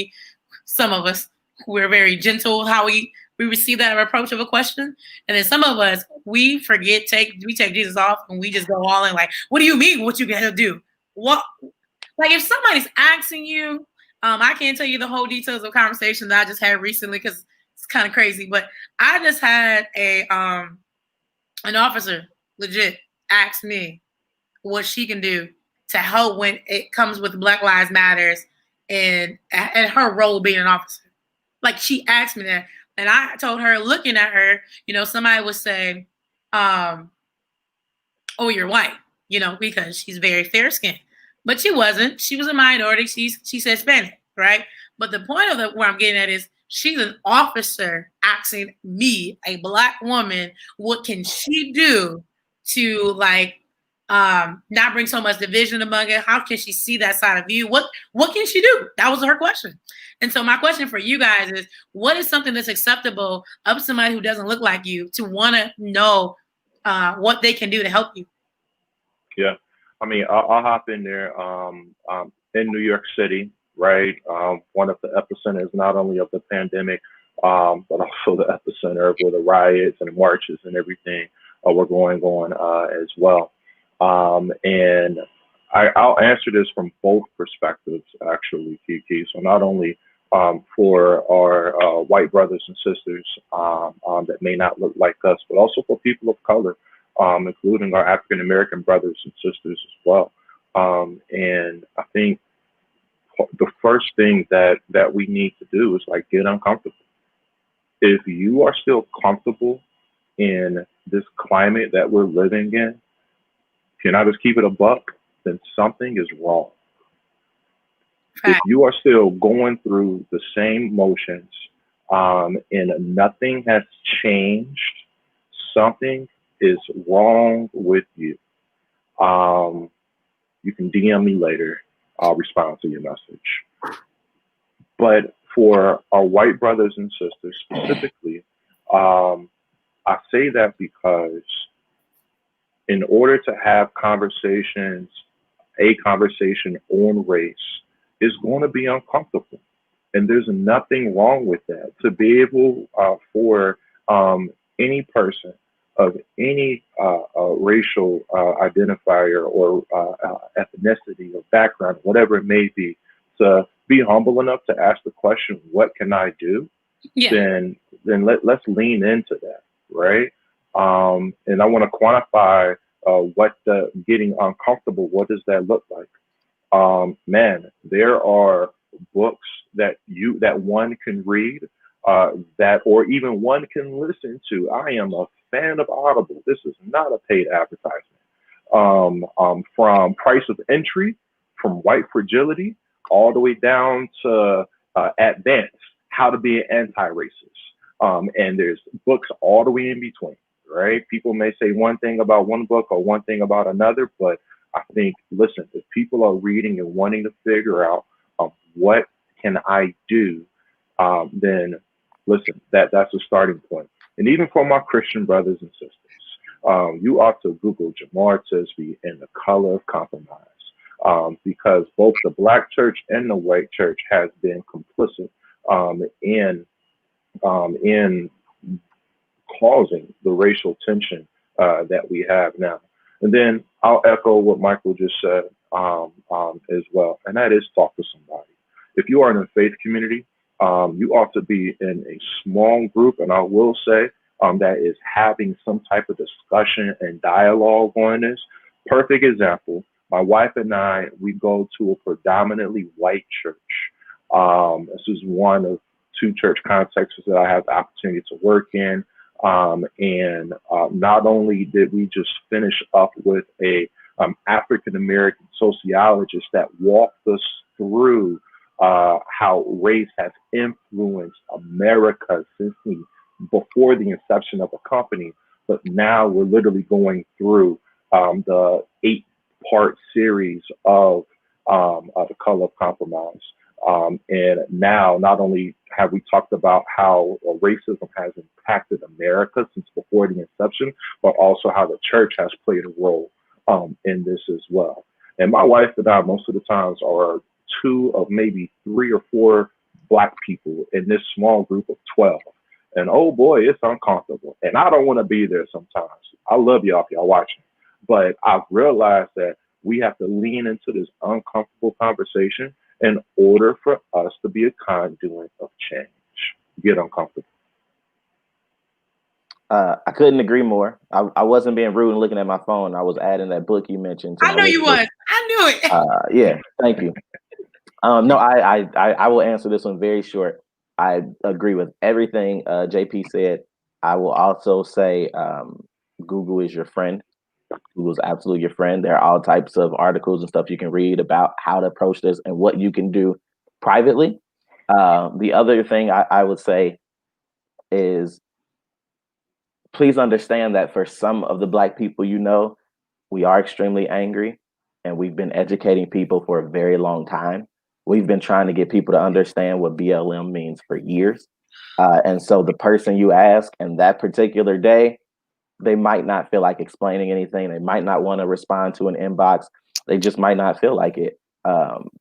A: some of us, we're very gentle how we receive that approach of a question. And then some of us, we take Jesus off and we just go all in like, what do you mean what you gotta do? What, like if somebody's asking you, I can't tell you the whole details of conversation that I just had recently because it's kind of crazy, but I just had an officer legit ask me what she can do to help when it comes with Black Lives Matters and her role being an officer. Like she asked me that, and I told her, looking at her, you know, somebody would say, "Oh, you're white," you know, because she's very fair skinned, but she wasn't. She was a minority. She said Hispanic, right? But the point of where I'm getting at is she's an officer asking me, a Black woman, what can she do to like not bring so much division among it? How can she see that side of you? What can she do? That was her question. And so my question for you guys is, what is something that's acceptable of somebody who doesn't look like you to want to know what they can do to help you?
B: Yeah, I mean, I'll hop in there. In New York City, right? One of the epicenters not only of the pandemic, but also the epicenter of where the riots and marches and everything were going on as well. And I'll answer this from both perspectives, actually, Kiki. So not only for our white brothers and sisters that may not look like us, but also for people of color, including our African American brothers and sisters as well. And I think the first thing that we need to do is like get uncomfortable. If you are still comfortable in this climate that we're living in, can I just keep it a buck? Then something is wrong. If you are still going through the same motions and nothing has changed, something is wrong with you. You can DM me later. I'll respond to your message. But for our white brothers and sisters specifically, I say that because in order to have a conversation on race is going to be uncomfortable. And there's nothing wrong with that. To be able for any person of any racial identifier or ethnicity or background, whatever it may be, to be humble enough to ask the question, what can I do? Yeah. Then let's lean into that, right? And I want to quantify what the getting uncomfortable, what does that look like? Man, there are books that one can read, or even one can listen to. I am a fan of Audible. This is not a paid advertisement. From Price of Entry, from White Fragility, all the way down to Advanced, How to Be an Anti-Racist. And there's books all the way in between, right? People may say one thing about one book or one thing about another, but I think, listen, if people are reading and wanting to figure out what can I do, then listen, that's a starting point. And even for my Christian brothers and sisters, you ought to Google Jamar Tisby and the Color of Compromise, because both the Black church and the white church has been complicit in causing the racial tension that we have now. And then I'll echo what Michael just said. as well, and that is talk to somebody. If you are in a faith community, you ought to be in a small group, and I will say that is having some type of discussion and dialogue on this. Perfect example. My wife and I, we go to a predominantly white church. This is one of two church contexts that I have the opportunity to work in. And not only did we just finish up with a African American sociologist that walked us through how race has influenced America since before the inception of the company, but now we're literally going through the 8-part series of the Color of Compromise. And now, not only have we talked about how racism has impacted America since before the inception, but also how the church has played a role in this as well. And my wife and I, most of the times, are 2 of maybe 3 or 4 Black people in this small group of 12. And oh boy, it's uncomfortable. And I don't want to be there sometimes. I love y'all if y'all watching. But I've realized that we have to lean into this uncomfortable conversation in order for us to be a conduit of change. Get uncomfortable.
C: I couldn't agree more. I wasn't being rude and looking at my phone. I was adding that book you mentioned.
A: I knew you was. I knew it.
C: Yeah, thank you. No, I will answer this one very short. I agree with everything JP said. I will also say Google is your friend. Google's absolutely your friend. There are all types of articles and stuff you can read about how to approach this and what you can do privately. The other thing I would say is please understand that for some of the Black people, we are extremely angry, and we've been educating people for a very long time. We've been trying to get people to understand what BLM means for years. And so the person you ask and that particular day, they might not feel like explaining anything. They might not want to respond to an inbox. They just might not feel like it.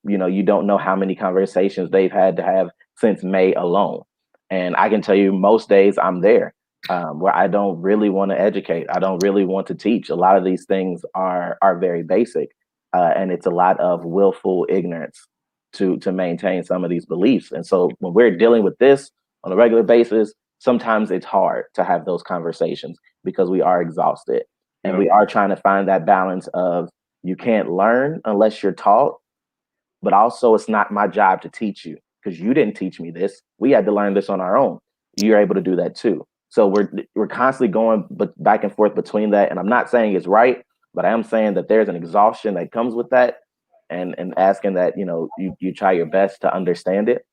C: You don't know how many conversations they've had to have since May alone. And I can tell you most days I'm there where I don't really want to educate. I don't really want to teach. A lot of these things are very basic. And it's a lot of willful ignorance to maintain some of these beliefs. And so when we're dealing with this on a regular basis, sometimes it's hard to have those conversations because we are exhausted. And we are trying to find that balance of you can't learn unless you're taught, but also it's not my job to teach you because you didn't teach me this. We had to learn this on our own. You're able to do that too. So we're constantly going back and forth between that. And I'm not saying it's right, but I am saying that there's an exhaustion that comes with that, and asking that, you try your best to understand it.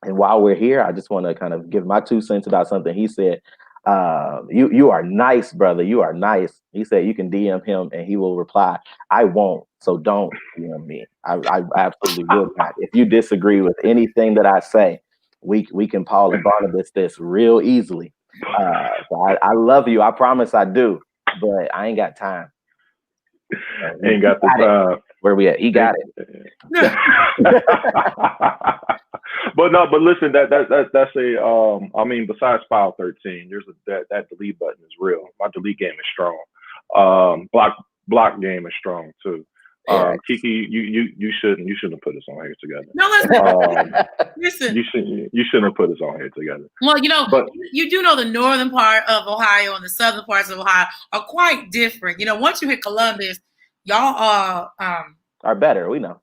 C: And while we're here, I just want to kind of give my 2 cents about something he said. You are nice, brother. You are nice. He said you can DM him and he will reply. I won't. So don't DM me. I absolutely will not. If you disagree with anything that I say, we can Paul and Barnabas this real easily. So I love you. I promise I do, but I ain't got time.
B: Ain't got the time.
C: Where we at? He got it.
B: But listen, that's a I mean, besides file 13, there's that delete button is real. My delete game is strong. Block game is strong too. Kiki, you shouldn't have put us on here together.
A: No, listen. Listen.
B: You shouldn't have put us on here together.
A: Well, but you do know the northern part of Ohio and the southern parts of Ohio are quite different. Once you hit Columbus, y'all
C: are better. We know.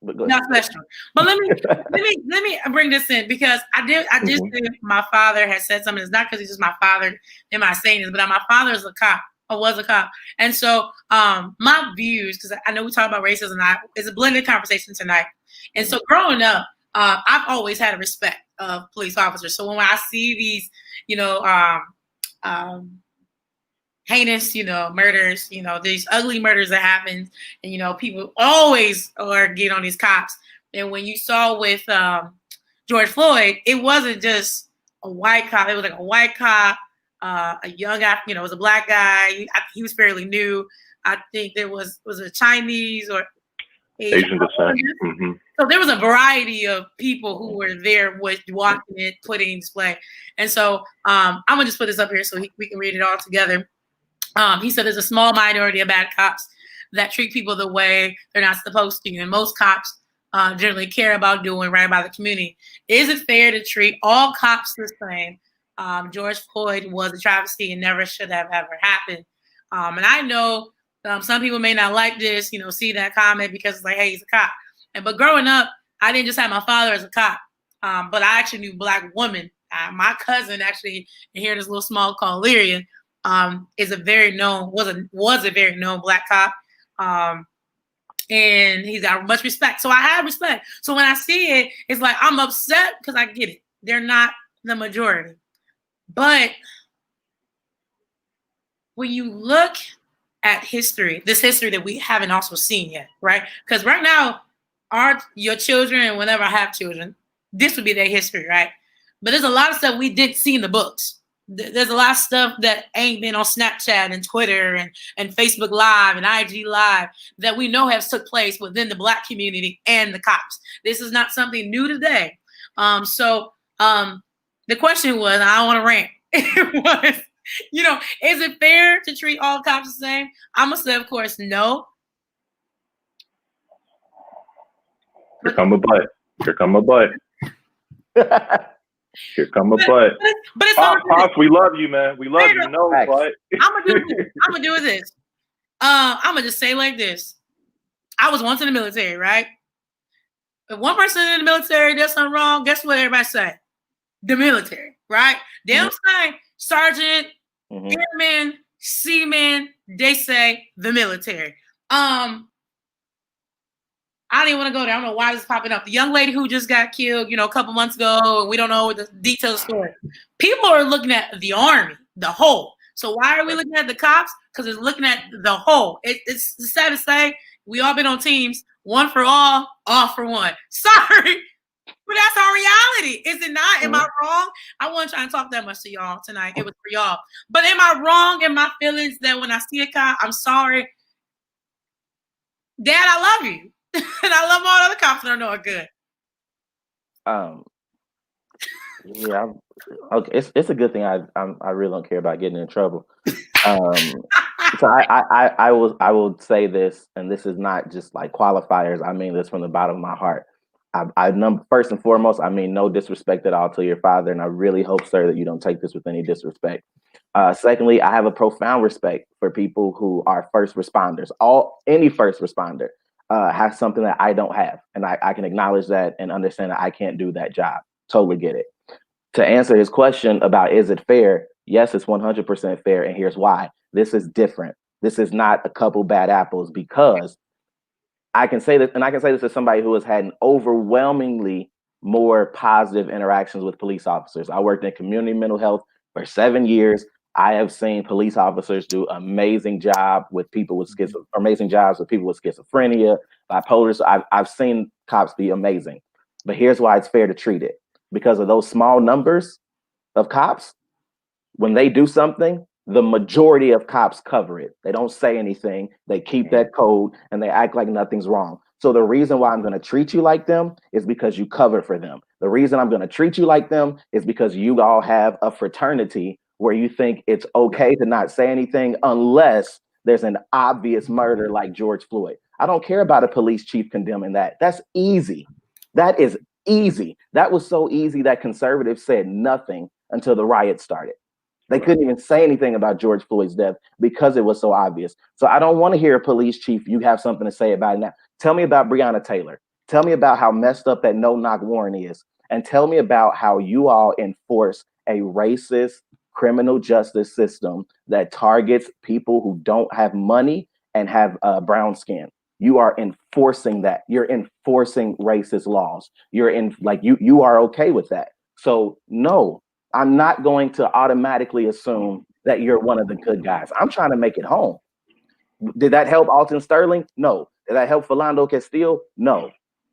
A: Not special. But let me bring this in because I just did. My father has said something. It's not because he's just my father. Am I saying this? But my father is a cop. Or was a cop. And so my views, because I know we talk about racism, it's a blended conversation tonight. And so growing up, I've always had a respect of police officers. So when I see these, heinous, murders, these ugly murders that happen, and people always are getting on these cops. And when you saw with George Floyd, it wasn't just a white cop. It was like a white cop. A young African, it was a black guy. He was fairly new. I think there was a Chinese or
B: Asian descent. Mm-hmm.
A: So there was a variety of people who were there watching it, putting in display. And so I'm gonna just put this up here so we can read it all together. He said there's a small minority of bad cops that treat people the way they're not supposed to. And most cops generally care about doing right by the community. Is it fair to treat all cops the same? George Floyd was a travesty and never should have ever happened. And I know some people may not like this, see that comment because it's like, hey, he's a cop. But growing up, I didn't just have my father as a cop, but I actually knew Black women. My cousin actually, and here this little small called Lyria, is a very known, was a very known Black cop. And he's got much respect. So I have respect. So when I see it, it's like I'm upset because I get it. They're not the majority. But when you look at history, this history that we haven't also seen yet, right? Because right now, your children, and whenever I have children, this would be their history, right? But there's a lot of stuff we didn't see in the books. There's a lot of stuff that ain't been on Snapchat and Twitter and Facebook Live and IG Live that we know has took place within the Black community and the cops. This is not something new today. So the question was, I don't want to rant. It was, is it fair to treat all cops the same? I'm going to say, of course, no.
B: Here come a butt. Here come a butt. Here come a butt.
A: But it's
B: Pops, we love you, man. We love you. No, but
A: I'm gonna do this. I'm gonna just say like this. I was once in the military, right? If one person in the military does something wrong, guess what everybody say? The military, right? They don't say sergeant, airman, seaman. They say the military. I didn't want to go there. I don't know why this is popping up. The young lady who just got killed, a couple months ago, and we don't know the details of the story. People are looking at the Army, the whole. So why are we looking at the cops? Because it's looking at the whole. It's sad to say, we all been on teams, one for all for one. Sorry, but that's our reality, is it not? Am I wrong? I wasn't trying to talk that much to y'all tonight. It was for y'all. But am I wrong in my feelings that when I see a cop, I'm sorry? Dad, I love you. And I love all other cops that I know are good.
C: Yeah, okay. It's a good thing. I really don't care about getting in trouble. So I will say this, and this is not just like qualifiers. I mean this from the bottom of my heart. I first and foremost, I mean no disrespect at all to your father, and I really hope, sir, that you don't take this with any disrespect. Secondly, I have a profound respect for people who are first responders. Any first responder has something that I don't have, and I can acknowledge that and understand that I can't do that job. Totally get it. To answer his question about is it fair? Yes, it's 100% fair, and here's why. This is different. This is not a couple bad apples, because I can say this, and I can say this as somebody who has had overwhelmingly more positive interactions with police officers. I worked in community mental health for 7 years. I have seen police officers do amazing jobs with people with schizophrenia, bipolar. So I've seen cops be amazing. But here's why it's fair to treat it. Because of those small numbers of cops, when they do something, the majority of cops cover it. They don't say anything. They keep that code and they act like nothing's wrong. So the reason why I'm going to treat you like them is because you cover for them. The reason I'm going to treat you like them is because you all have a fraternity where you think it's okay to not say anything unless there's an obvious murder like George Floyd. I don't care about a police chief condemning that. That's easy. That is easy. That was so easy that conservatives said nothing until the riot started. They couldn't even say anything about George Floyd's death because it was so obvious. So I don't want to hear a police chief, you have something to say about it now. Tell me about Breonna Taylor. Tell me about how messed up that no-knock warrant is. And tell me about how you all enforce a racist criminal justice system that targets people who don't have money and have brown skin. You are enforcing that. You're enforcing racist laws. You are okay with that. So no, I'm not going to automatically assume that you're one of the good guys. I'm trying to make it home. Did that help Alton Sterling? No. Did that help Philando Castile? No.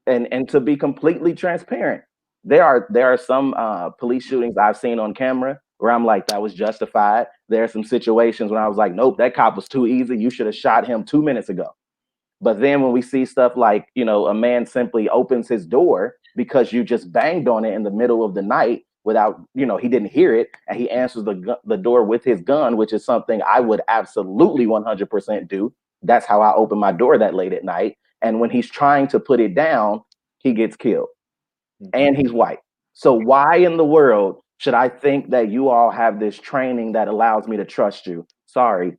C: And to be completely transparent, there are some police shootings I've seen on camera where I'm like, that was justified. There are some situations when I was like, nope, that cop was too easy. You should have shot him 2 minutes ago. But then when we see stuff like, a man simply opens his door because you just banged on it in the middle of the night without, he didn't hear it, and he answers the door with his gun, which is something I would absolutely 100% do. That's how I open my door that late at night. And when he's trying to put it down, he gets killed. And he's white. So why in the world should I think that you all have this training that allows me to trust you? Sorry,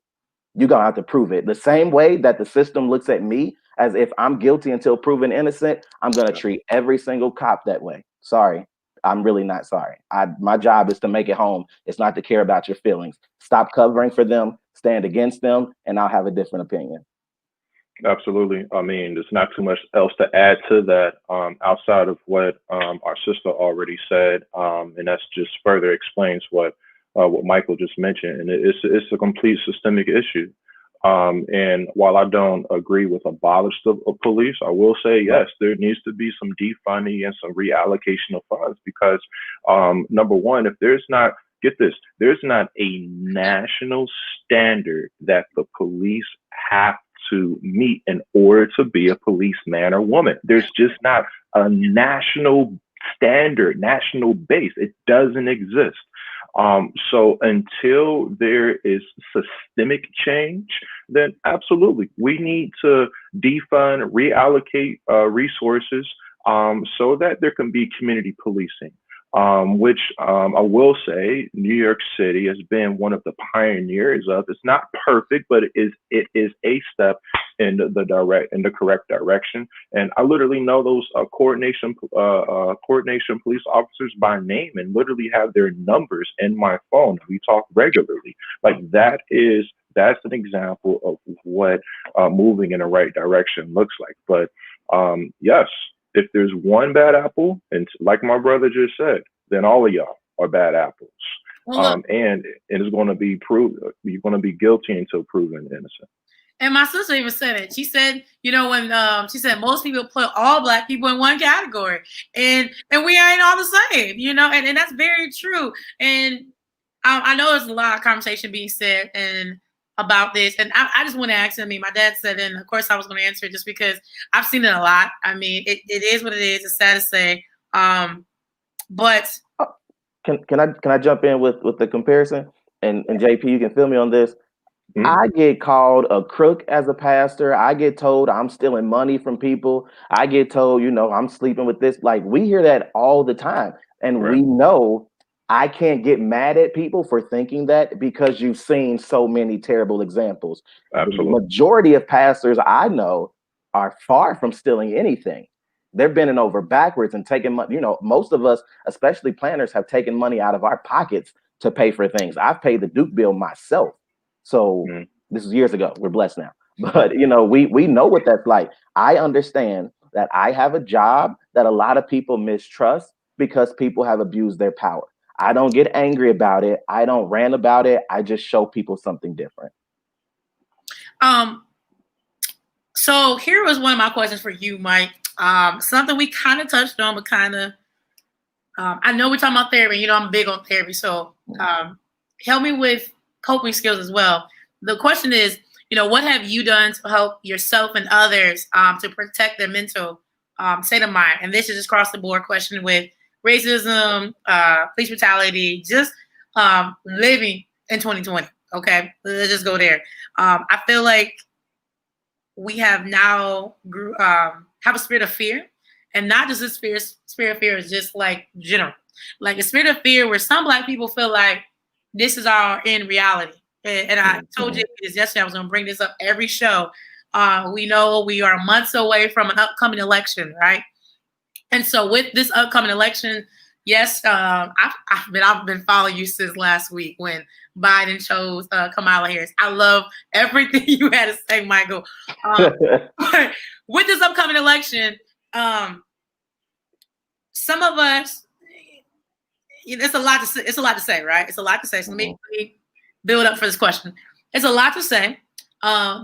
C: you're gonna have to prove it. The same way that the system looks at me as if I'm guilty until proven innocent, I'm gonna treat every single cop that way. Sorry, I'm really not sorry. My job is to make it home. It's not to care about your feelings. Stop covering for them, stand against them, and I'll have a different opinion.
B: Absolutely. I mean, there's not too much else to add to that outside of what our sister already said, and that's just further explains what Michael just mentioned, and it's a complete systemic issue. And while I don't agree with abolish the police, I will say yes, there needs to be some defunding and some reallocation of funds because number one, if there's not get this, there's not a national standard that the police have to meet in order to be a policeman or woman. There's just not a national standard, national base. It doesn't exist. So until there is systemic change, then absolutely, we need to defund, reallocate resources so that there can be community policing. Which I will say New York City has been one of the pioneers of. It's not perfect, but it is a step in the correct direction. And I literally know those coordination police officers by name and literally have their numbers in my phone. We talk regularly. Like that's an example of what moving in the right direction looks like. But yes. If there's one bad apple, and like my brother just said, then all of y'all are bad apples.
A: Well,
B: and it's going to be proved. You're going to be guilty until proven innocent.
A: And my sister even said it. She said, when she said most people put all Black people in one category, and we ain't all the same, and that's very true. And I know there's a lot of conversation being said and about this, and I just want to ask him. My dad said, and of course I was going to answer it just because I've seen it a lot. I mean, it is what it is. It's sad to say, but
C: can I jump in with the comparison? And JP, you can fill me on this. Mm-hmm. I get called a crook as a pastor. I get told I'm stealing money from people. I get told, I'm sleeping with this. Like we hear that all the time, and we know. I can't get mad at people for thinking that because you've seen so many terrible examples.
B: Absolutely.
C: The majority of pastors I know are far from stealing anything. They're bending over backwards and taking money. Most of us, especially planners, have taken money out of our pockets to pay for things. I've paid the Duke bill myself. So this is years ago. We're blessed now. But, we know what that's like. I understand that I have a job that a lot of people mistrust because people have abused their power. I don't get angry about it. I don't rant about it. I just show people something different.
A: So here was one of my questions for you, Mike. Something we kind of touched on, but kind of, I know we're talking about therapy. I'm big on therapy. So help me with coping skills as well. The question is, what have you done to help yourself and others to protect their mental state of mind? And this is just across the board question with racism, police brutality, just living in 2020. Okay, let's just go there. I feel like we have now have a spirit of fear, and not just a spirit of fear is just like general, like a spirit of fear where some Black people feel like this is our in reality. And I told you this yesterday. I was going to bring this up every show. We know we are months away from an upcoming election, right? And so with this upcoming election, yes, I've been following you since last week when Biden chose Kamala Harris. I love everything you had to say, Michael. With this upcoming election, some of us, it's a lot to say. It's a lot to say, right? It's a lot to say. So let me build up for this question. It's a lot to say.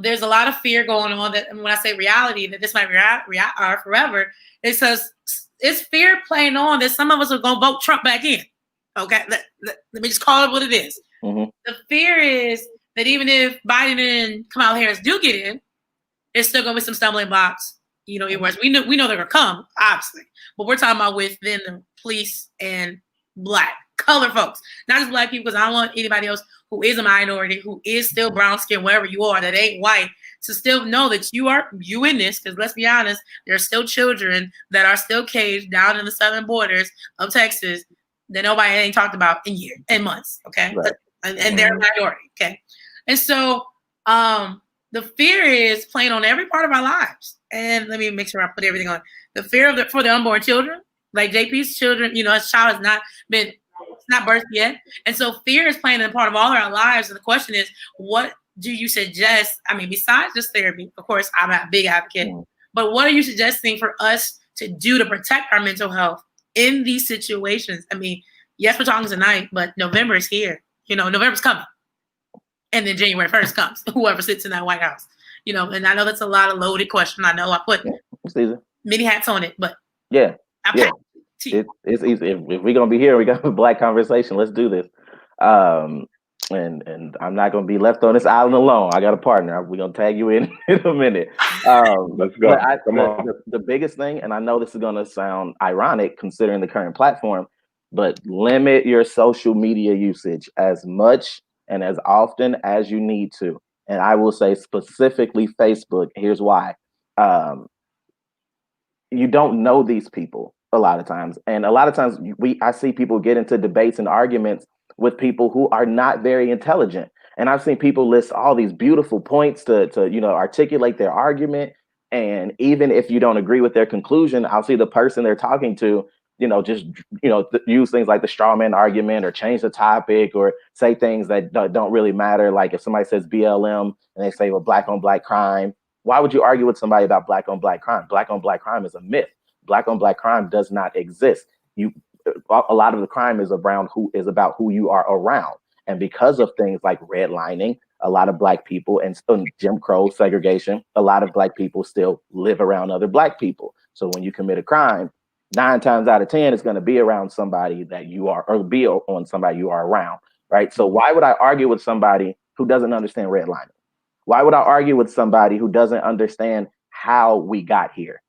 A: There's a lot of fear going on that, and when I say reality, that this might be forever, it says it's fear playing on that some of us are going to vote Trump back in. Okay, let me just call it what it is. Mm-hmm. The fear is that even if Biden and Kamala Harris do get in, there's still going to be some stumbling blocks. We know they're going to come, obviously, but we're talking about within the police and Black color folks, not just Black people, because I don't want anybody else who is a minority, who is still brown skin, wherever you are, that ain't white, to still know that you in this, because let's be honest, there are still children that are still caged down in the southern borders of Texas that nobody ain't talked about in years and months, okay?
C: Right.
A: And they're a minority, okay? And so the fear is playing on every part of our lives. And let me make sure I put everything on. The fear for the unborn children, like JP's children, his child has not been, it's not birthed yet. And so fear is playing a part of all of our lives. And the question is, what do you suggest? I mean, besides just therapy, of course, I'm a big advocate, but what are you suggesting for us to do to protect our mental health in these situations? I mean, yes, we're talking tonight, but November is here. November's coming. And then January 1st comes, whoever sits in that White House. And I know that's a lot of loaded question. I know I put many hats on it, but
C: it's easy. If we're gonna be here, we got a black conversation. Let's do this. And I'm not gonna be left on this island alone. I got a partner. We're gonna tag you in a minute.
B: Let's go. Come on.
C: The biggest thing, and I know this is gonna sound ironic considering the current platform, but limit your social media usage as much and as often as you need to. And I will say specifically Facebook. Here's why. You don't know these people a lot of times. And a lot of times I see people get into debates and arguments with people who are not very intelligent. And I've seen people list all these beautiful points to articulate their argument. And even if you don't agree with their conclusion, I'll see the person they're talking to use things like the straw man argument or change the topic or say things that don't really matter. Like if somebody says BLM and they say, well, black on black crime, why would you argue with somebody about black on black crime? Black on black crime is a myth. Black on black crime does not exist. A lot of the crime is about who you are around. And because of things like redlining, a lot of black people and Jim Crow segregation, a lot of black people still live around other black people. So when you commit a crime, 9 times out of 10, it's going to be around somebody that you are, or be on somebody you are around, right? So why would I argue with somebody who doesn't understand redlining? Why would I argue with somebody who doesn't understand how we got here?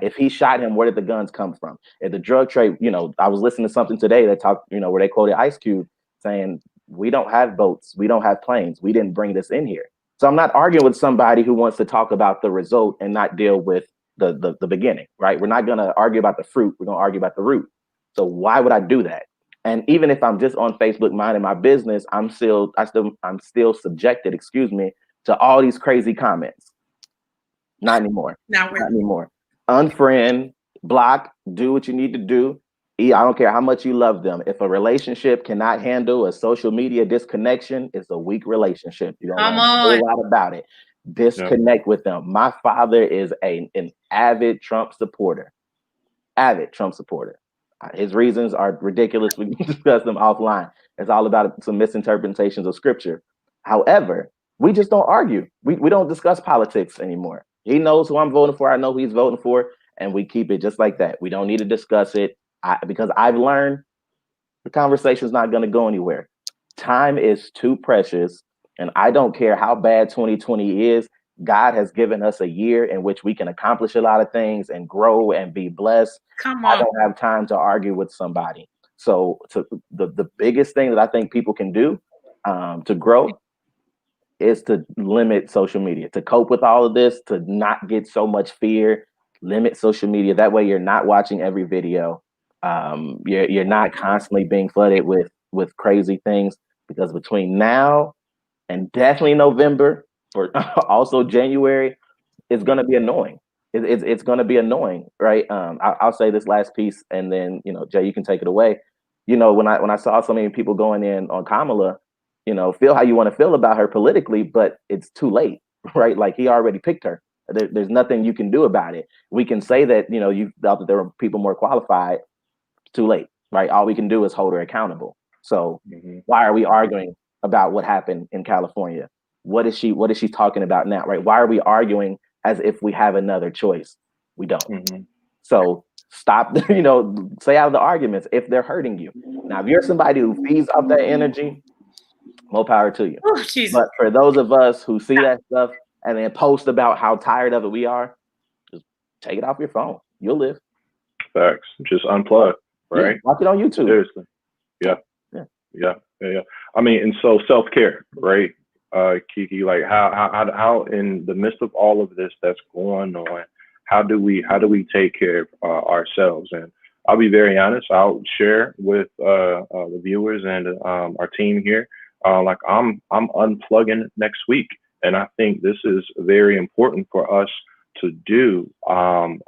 C: If he shot him, where did the guns come from? If the drug trade, I was listening to something today that talked, where they quoted Ice Cube saying, we don't have boats, we don't have planes, we didn't bring this in here. So I'm not arguing with somebody who wants to talk about the result and not deal with the beginning, right? We're not going to argue about the fruit. We're going to argue about the root. So why would I do that? And even if I'm just on Facebook minding my business, I'm still subjected, to all these crazy comments. Not anymore. Not anymore. Unfriend, block, do what you need to do. I don't care how much you love them. If a relationship cannot handle a social media disconnection, it's a weak relationship. You don't know a whole lot about it. Disconnect with them. My father is an avid Trump supporter. His reasons are ridiculous. We can discuss them offline. It's all about some misinterpretations of scripture. However, we just don't argue. We don't discuss politics anymore. He knows who I'm voting for. I know who he's voting for. And we keep it just like that. We don't need to discuss it because I've learned the conversation is not going to go anywhere. Time is too precious. And I don't care how bad 2020 is. God has given us a year in which we can accomplish a lot of things and grow and be blessed.
A: Come on.
C: I don't have time to argue with somebody. So the biggest thing that I think people can do to grow is to limit social media, to cope with all of this, to not get so much fear, limit social media. That way you're not watching every video. You're not constantly being flooded with crazy things, because between now and definitely November, or also January, it's going to be annoying. It's going to be annoying, right? I'll say this last piece, and then Jay, you can take it away. When I saw so many people going in on Kamala, feel how you want to feel about her politically, but it's too late, right? Like he already picked her. There's nothing you can do about it. We can say that you felt that there were people more qualified. Too late, right? All we can do is hold her accountable. So why are we arguing about what happened in California? What is she talking about now, right? Why are we arguing as if we have another choice? We don't. So stop, stay out of the arguments if they're hurting you. Now, if you're somebody who feeds off that energy, more power to you.
A: Oh,
C: but for those of us who see that stuff and then post about how tired of it we are, just take it off your phone. You'll live.
B: Facts. Just unplug, right?
C: Yeah, watch it on YouTube.
B: Seriously. Yeah. Yeah. I mean, and so self-care, right? Kiki, like how in the midst of all of this that's going on, how do we take care of ourselves? And I'll be very honest. I'll share with the viewers and our team here. Like I'm unplugging next week, and I think this is very important for us to do on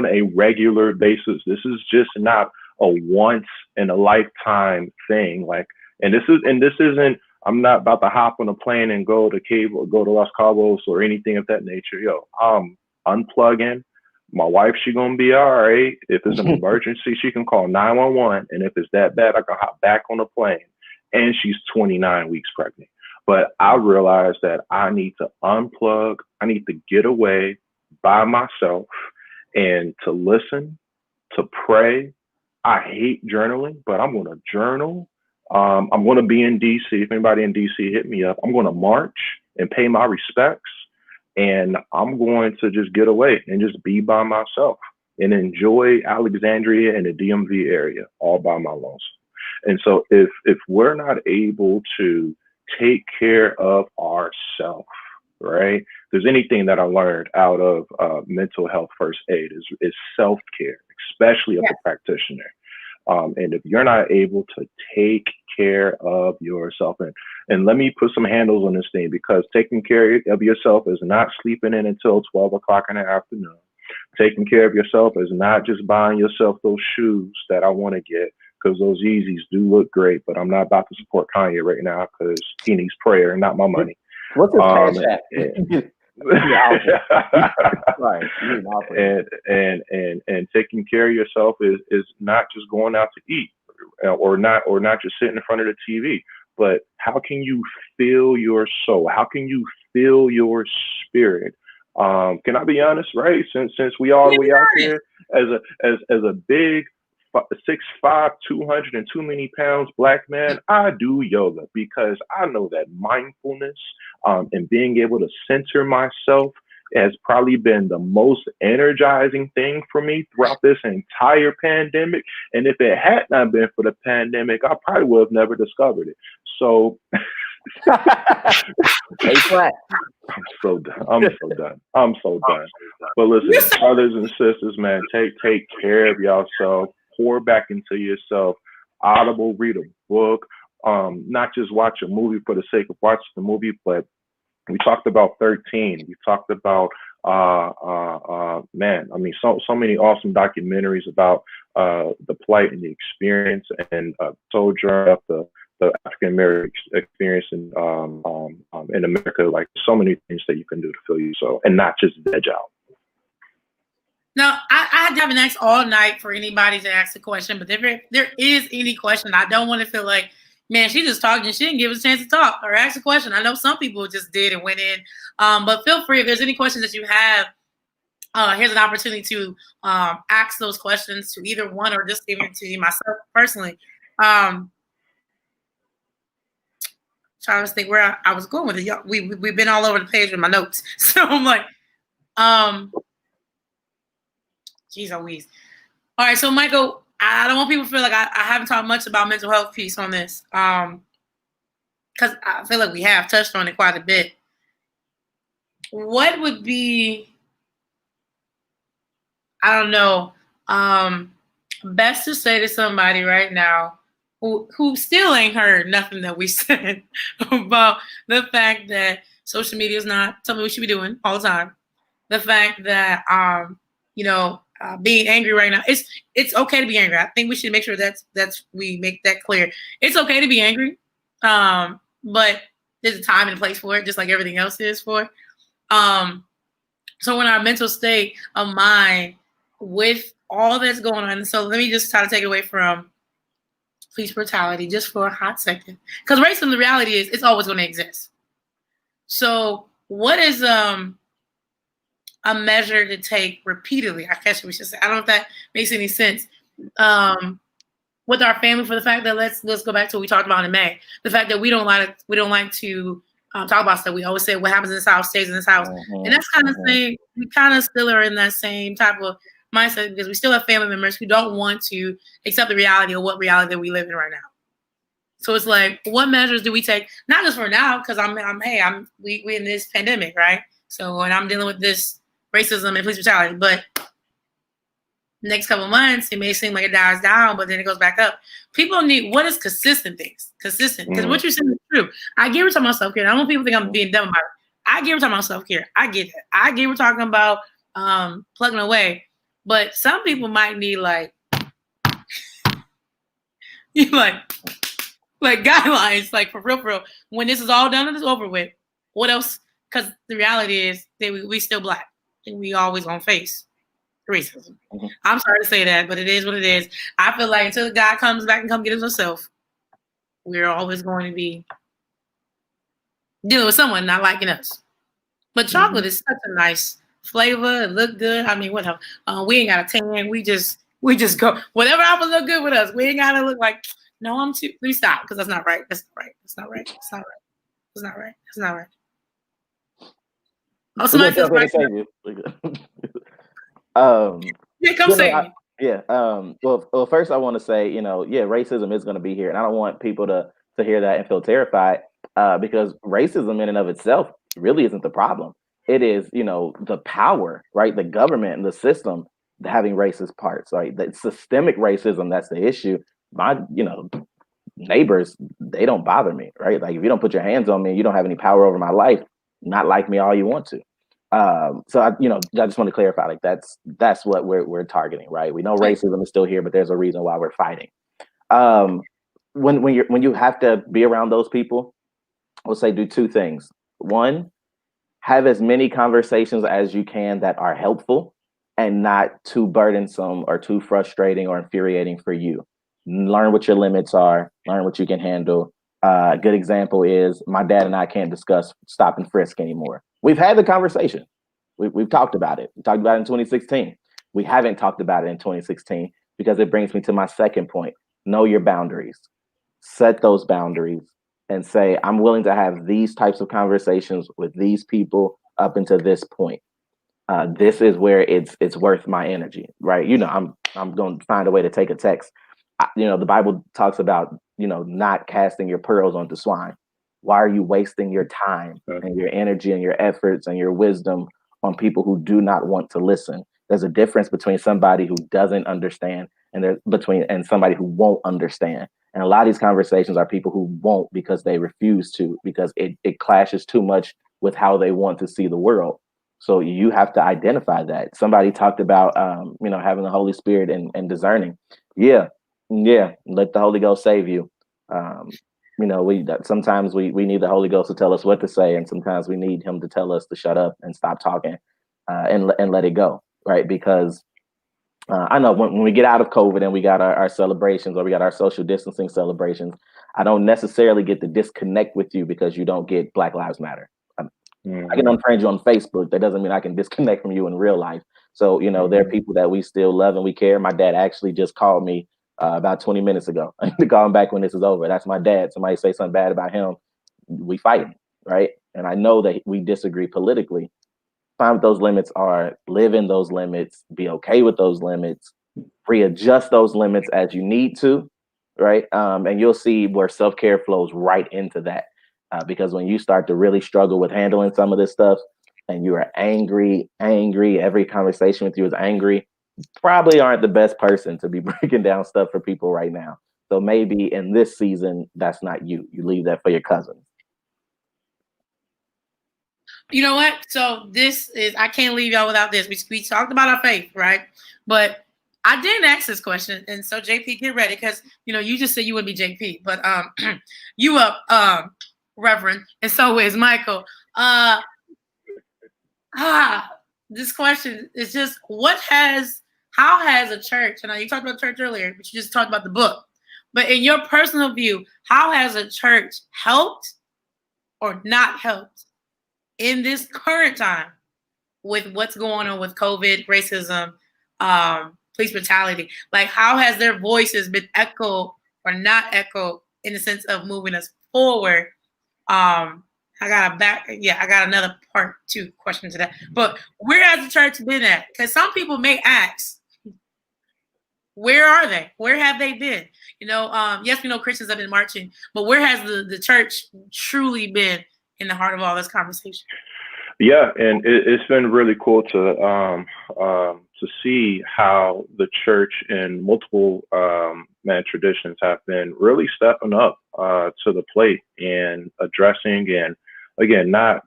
B: a regular basis. This is just not a once in a lifetime thing. Like, and this isn't. I'm not about to hop on a plane and go to Cabo, go to Los Cabos or anything of that nature. Yo, I'm unplugging. My wife, she gonna be all right. If it's an emergency, she can call 911. And if it's that bad, I can hop back on the plane. And she's 29 weeks pregnant. But I realized that I need to unplug. I need to get away by myself and to listen, to pray. I hate journaling, but I'm gonna journal. I'm going to be in DC. If anybody in DC hit me up, I'm going to march and pay my respects. And I'm going to just get away and just be by myself and enjoy Alexandria and the DMV area all by my lonesome. And so if we're not able to take care of ourselves, right? If there's anything that I learned out of mental health first aid is self-care, especially as a practitioner. And if you're not able to take care of yourself, and let me put some handles on this thing, because taking care of yourself is not sleeping in until 12 o'clock in the afternoon. Taking care of yourself is not just buying yourself those shoes that I want to get, because those Yeezys do look great, but I'm not about to support Kanye right now because he needs prayer, not my money.
C: What's his cash app?
B: Right. And taking care of yourself is not just going out to eat or not just sitting in front of the TV, but how can you feel your soul? How can you feel your spirit? Can I be honest, right? Since we all the way out there as a big 6'5", 200 and too many pounds black man, I do yoga because I know that mindfulness and being able to center myself has probably been the most energizing thing for me throughout this entire pandemic. And if it had not been for the pandemic, I probably would have never discovered it. So I'm so done. But listen, brothers and sisters, man, take care of yourself. Pour back into yourself. Audible, read a book. Not just watch a movie for the sake of watching the movie, but we talked about 13. We talked about man, I mean, so many awesome documentaries about the plight and the experience and soldier of the African American experience in America. Like, so many things that you can do to feel you so, and not just veg out.
A: Now, I haven't asked all night for anybody to ask a question, but if there is any question, I don't want to feel like, man, she just talked and she didn't give us a chance to talk or ask a question. I know some people just did and went in, but feel free if there's any questions that you have. Here's an opportunity to ask those questions to either one or just give it to myself personally. Trying to think where I was going with it. We've been all over the page with my notes, so I'm like, geez, Louise. All right, so Michael, I don't want people to feel like I haven't talked much about mental health piece on this, because I feel like we have touched on it quite a bit. What would be, I don't know, best to say to somebody right now who still ain't heard nothing that we said about the fact that social media is not something we should be doing all the time. The fact that being angry right now, it's okay to be angry. I think we should make sure that's we make that clear. It's okay to be angry, but there's a time and a place for it, just like everything else is for it. So in our mental state of mind with all that's going on, so let me just try to take it away from police brutality just for a hot second, because racism, the reality is it's always going to exist. So what is a measure to take repeatedly? I guess we should say. I don't know if that makes any sense. With our family, for the fact that let's go back to what we talked about in May. The fact that we don't like to talk about stuff. We always say what happens in this house stays in this house, and that's kind of saying we kind of still are in that same type of mindset because we still have family members who don't want to accept the reality of what reality that we live in right now. So it's like, what measures do we take? Not just for now, because we in this pandemic, right? So and I'm dealing with this racism and police brutality, but next couple of months, it may seem like it dies down, but then it goes back up. People need what is consistent things, consistent, because what you're saying is true. I get we're talking about self-care. I don't want people to think I'm being dumb about it. I get we're talking about self-care. I get it. I get we're talking about plugging away, but some people might need like like guidelines, like for real. When this is all done and it's over with, what else? Because the reality is that we still black and we always gonna face racism. I'm sorry to say that, but it is what it is. I feel like until God comes back and come get us himself, we're always going to be dealing with someone not liking us. But chocolate is such a nice flavor. It look good. I mean, what? We ain't got a tan. We just go whatever alpha look good with us. We ain't gotta look like no. I'm too. Please stop because that's not right. That's not right. That's not right. That's not right. That's not right. That's not right. Oh, somebody feels right. Yeah, come save me.
C: Yeah. Well, first I want to say, racism is going to be here, and I don't want people to hear that and feel terrified, because racism in and of itself really isn't the problem. It is, the power, right? The government and the system having racist parts, right? The systemic racism, that's the issue. My, neighbors, they don't bother me, right? Like if you don't put your hands on me, you don't have any power over my life, not like me all you want to. So I just want to clarify, like that's what we're targeting, right? We know racism is still here, but there's a reason why we're fighting. When you have to be around those people, we'll say do two things. One, have as many conversations as you can that are helpful and not too burdensome or too frustrating or infuriating for you. Learn what your limits are, learn what you can handle. A good example is my dad and I can't discuss stop and frisk anymore. We've had the conversation. We've talked about it. We talked about it in 2016. We haven't talked about it in 2016 because it brings me to my second point. Know your boundaries. Set those boundaries and say, I'm willing to have these types of conversations with these people up until this point. This is where it's worth my energy, right? I'm going to find a way to take a text. The Bible talks about, not casting your pearls onto swine. Why are you wasting your time and your energy and your efforts and your wisdom on people who do not want to listen? There's a difference between somebody who doesn't understand and somebody who won't understand. And a lot of these conversations are people who won't because they refuse to, because it clashes too much with how they want to see the world. So you have to identify that. Somebody talked about, having the Holy Spirit and discerning. Yeah. Let the Holy Ghost save you. Sometimes we need the Holy Ghost to tell us what to say, and sometimes we need him to tell us to shut up and stop talking, and let it go, right? Because I know when we get out of COVID and we got our celebrations or we got our social distancing celebrations, I don't necessarily get to disconnect with you because you don't get Black Lives Matter. I can unfriend you on Facebook. That doesn't mean I can disconnect from you in real life. So, there are people that we still love and we care. My dad actually just called me about 20 minutes ago to call him back when this is over. That's my dad. Somebody say something bad about him, we fight, right? And I know that we disagree politically. Find what those limits are, live in those limits, be okay with those limits, readjust those limits as you need to, right? And you'll see where self-care flows right into that. Because when you start to really struggle with handling some of this stuff and you are angry, every conversation with you is angry, you probably aren't the best person to be breaking down stuff for people right now. So maybe in this season, that's not you. You leave that for your cousins.
A: You know what? So I can't leave y'all without this. We talked about our faith, right? But I didn't ask this question. And so JP, get ready, because you just said you wouldn't be JP, but you up, Reverend, and so is Michael. This question is just how has a church, and you talked about church earlier, but you just talked about the book. But in your personal view, how has a church helped or not helped in this current time with what's going on with COVID, racism, police brutality? Like, how has their voices been echoed or not echoed in the sense of moving us forward? I got another part 2 question to that. But where has the church been at? Because some people may ask, Where are they? Where have they been? Yes, we know Christians have been marching, but where has the church truly been in the heart of all this conversation?
B: Yeah, and it's been really cool to see how the church and multiple traditions have been really stepping up to the plate and addressing, and again, not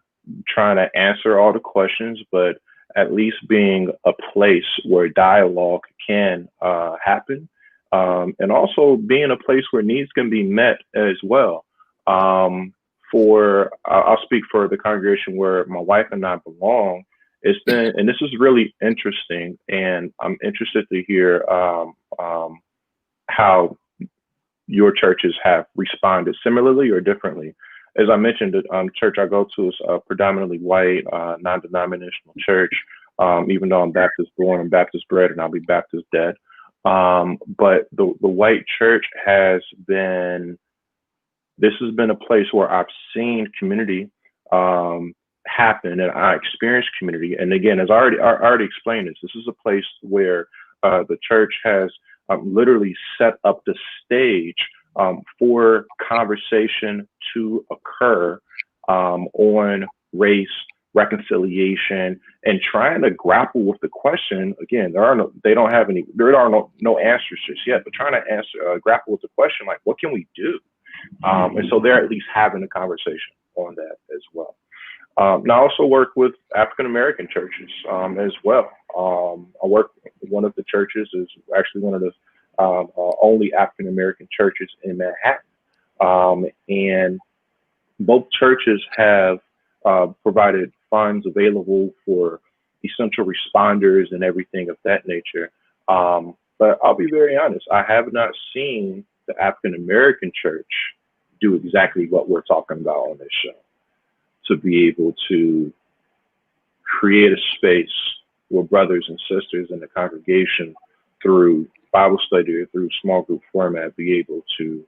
B: trying to answer all the questions, but at least being a place where dialogue can happen, and also being a place where needs can be met as well. I'll speak for the congregation where my wife and I belong. It's been, and this is really interesting, and I'm interested to hear how your churches have responded similarly or differently. As I mentioned, the church I go to is a predominantly white, non-denominational church. Even though I'm Baptist born and Baptist bred, and I'll be Baptist dead. But the white church has been. This has been a place where I've seen community happen, and I experienced community. And again, as I already explained this is a place where the church has literally set up the stage for conversation to occur on race, reconciliation, and trying to grapple with the question. Again, there are no answers just yet, but trying to grapple with the question, like, what can we do? And so they're at least having a conversation on that as well. Now, I also work with African American churches as well. I work with one of the churches is actually one of the only African American churches in Manhattan, and both churches have provided funds available for essential responders and everything of that nature. But I'll be very honest, I have not seen the African American church do exactly what we're talking about on this show, to be able to create a space where brothers and sisters in the congregation, through Bible study or through small group format, be able to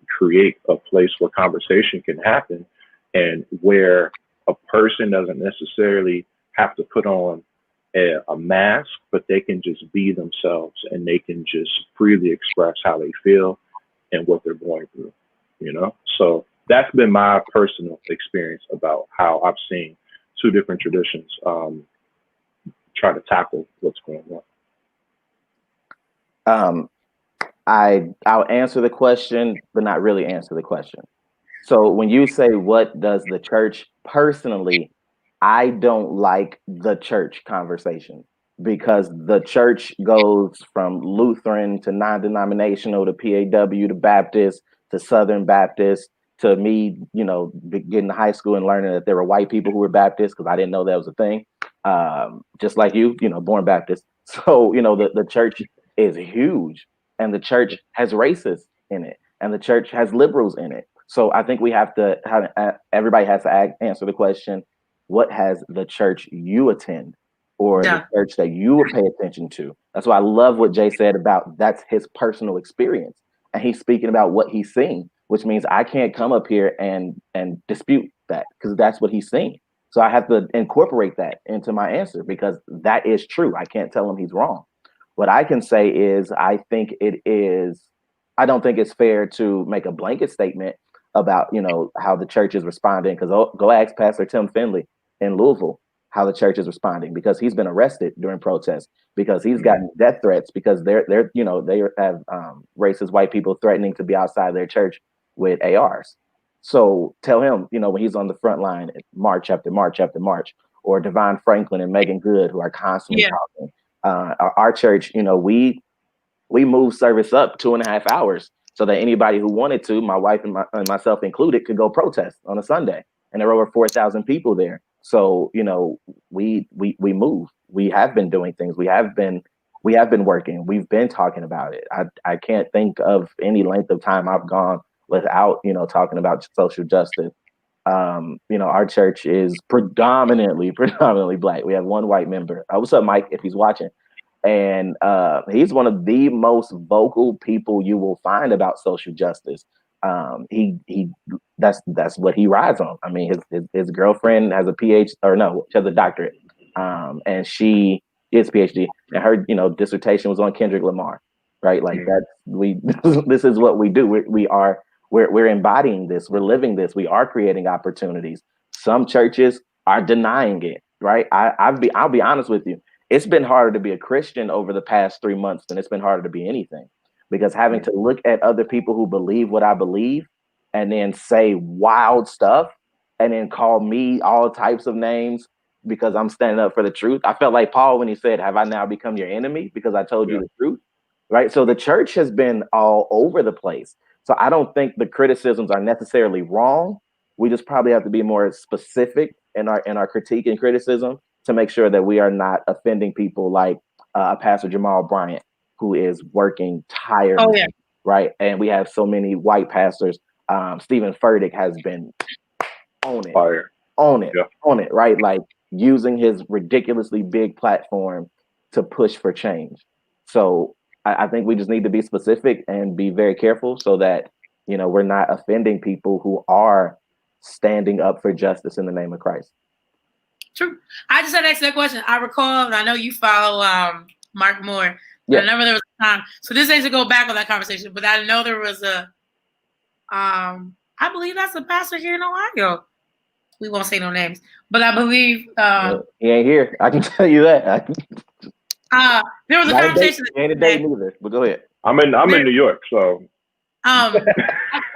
B: create a place where conversation can happen, and where a person doesn't necessarily have to put on a mask, but they can just be themselves, and they can just freely express how they feel and what they're going through, So that's been my personal experience about how I've seen two different traditions try to tackle what's going
C: on. I'll answer the question, but not really answer the question. So when you say, what does the church personally, I don't like the church conversation, because the church goes from Lutheran to non-denominational to PAW to Baptist to Southern Baptist to me, getting to high school and learning that there were white people who were Baptist, because I didn't know that was a thing. Just like you, born Baptist. So, the church is huge, and the church has racists in it, and the church has liberals in it. So I think we have to everybody has to answer the question, what has the church you attend, or the church that you would pay attention to? That's why I love what Jay said about that's his personal experience. And he's speaking about what he's seen, which means I can't come up here and dispute that, because that's what he's seen. So I have to incorporate that into my answer, because that is true. I can't tell him he's wrong. What I can say is I don't think it's fair to make a blanket statement about, how the church is responding, because go ask Pastor Tim Finley in Louisville how the church is responding, because he's been arrested during protests, because he's gotten death threats, because they have racist white people threatening to be outside their church with ARs. So tell him, when he's on the front line, march after march after march, or Devon Franklin and Megan Good, who are constantly talking. Our church, we moved service up 2.5 hours so that anybody who wanted to, my wife and myself included, could go protest on a Sunday. And there were over 4,000 people there. So, we move. We have been doing things. We have been working. We've been talking about it. I can't think of any length of time I've gone without, talking about social justice. Our church is predominantly Black. We have one white member. What's up, Mike, if he's watching? And he's one of the most vocal people you will find about social justice. That's what he rides on. I mean, his girlfriend has a she has a doctorate, and she It's PhD, and her dissertation was on Kendrick Lamar, right? Like that's this is what we do. We're embodying this. We're living this. We are creating opportunities. Some churches are denying it, right? I'll be honest with you. It's been harder to be a Christian over the past 3 months than it's been harder to be anything, because having to look at other people who believe what I believe and then say wild stuff and then call me all types of names because I'm standing up for the truth. I felt like Paul when he said, "Have I now become your enemy because I told you the truth?" Right? So the church has been all over the place. So I don't think the criticisms are necessarily wrong. We just probably have to be more specific in our critique and criticism to make sure that we are not offending people like Pastor Jamal Bryant, who is working tirelessly, right? And we have so many white pastors. Stephen Furtick has been on it, right? Like using his ridiculously big platform to push for change. So I think we just need to be specific and be very careful so that we're not offending people who are standing up for justice in the name of Christ.
A: True. I just had to ask that question. I recall, and I know you follow Mark Moore. Yeah. I remember there was a time. So this needs to go back on that conversation, but I know there was I believe that's a pastor here in Ohio. We won't say no names, but I believe
C: he ain't here. I can tell you that.
A: There was a conversation.
C: He ain't a date neither. But go ahead.
B: I'm in New York, so.
A: Here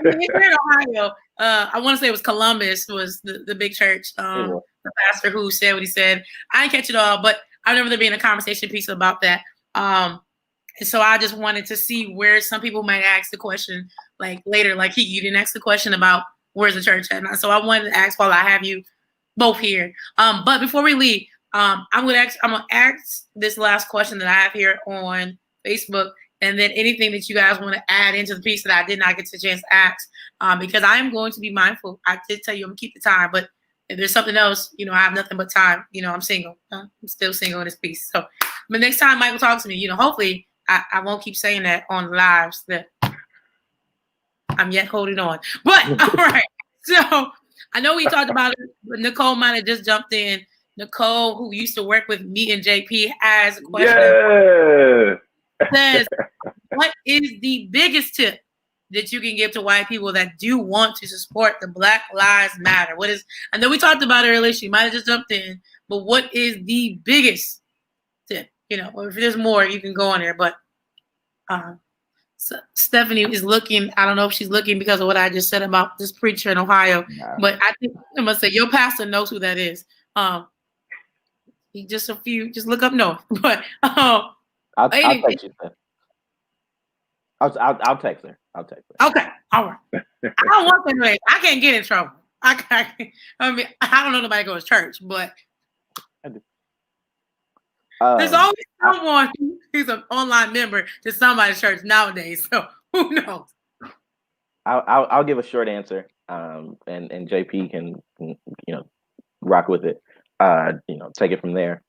A: in Ohio, I want to say it was Columbus was the big church. The pastor who said what he said. I didn't catch it all, but I remember there being a conversation piece about that. And so I just wanted to see where some people might ask the question, like later, like you didn't ask the question about where's the church at. So I wanted to ask while I have you both here. But before we leave, I'm gonna ask this last question that I have here on Facebook, and then anything that you guys want to add into the piece that I did not get the chance to ask, because I am going to be mindful. I did tell you I'm gonna keep the time, but if there's something else, I have nothing but time. I'm single. I'm still single in this piece. So, but next time Michael talks to me, hopefully I won't keep saying that on lives that I'm yet holding on. But all right. So I know we talked about it, but Nicole might have just jumped in. Nicole, who used to work with me and JP, has a question. Yeah. Says, what is the biggest tip that you can give to white people that do want to support the Black Lives Matter? I know we talked about it earlier. She might have just jumped in, but what is the biggest tip? Or if there's more, you can go on there. But so Stephanie is looking. I don't know if she's looking because of what I just said about this preacher in Ohio. Nah. But I think I must say your pastor knows who that is. He just look up north. But
C: I'll text you. I'll text her.
A: Okay, all right. I don't want that. I can't get in trouble. I don't know nobody goes to church, but there's always someone who's an online member to somebody's church nowadays. So who knows?
C: I'll give a short answer, and JP can rock with it. Take it from there.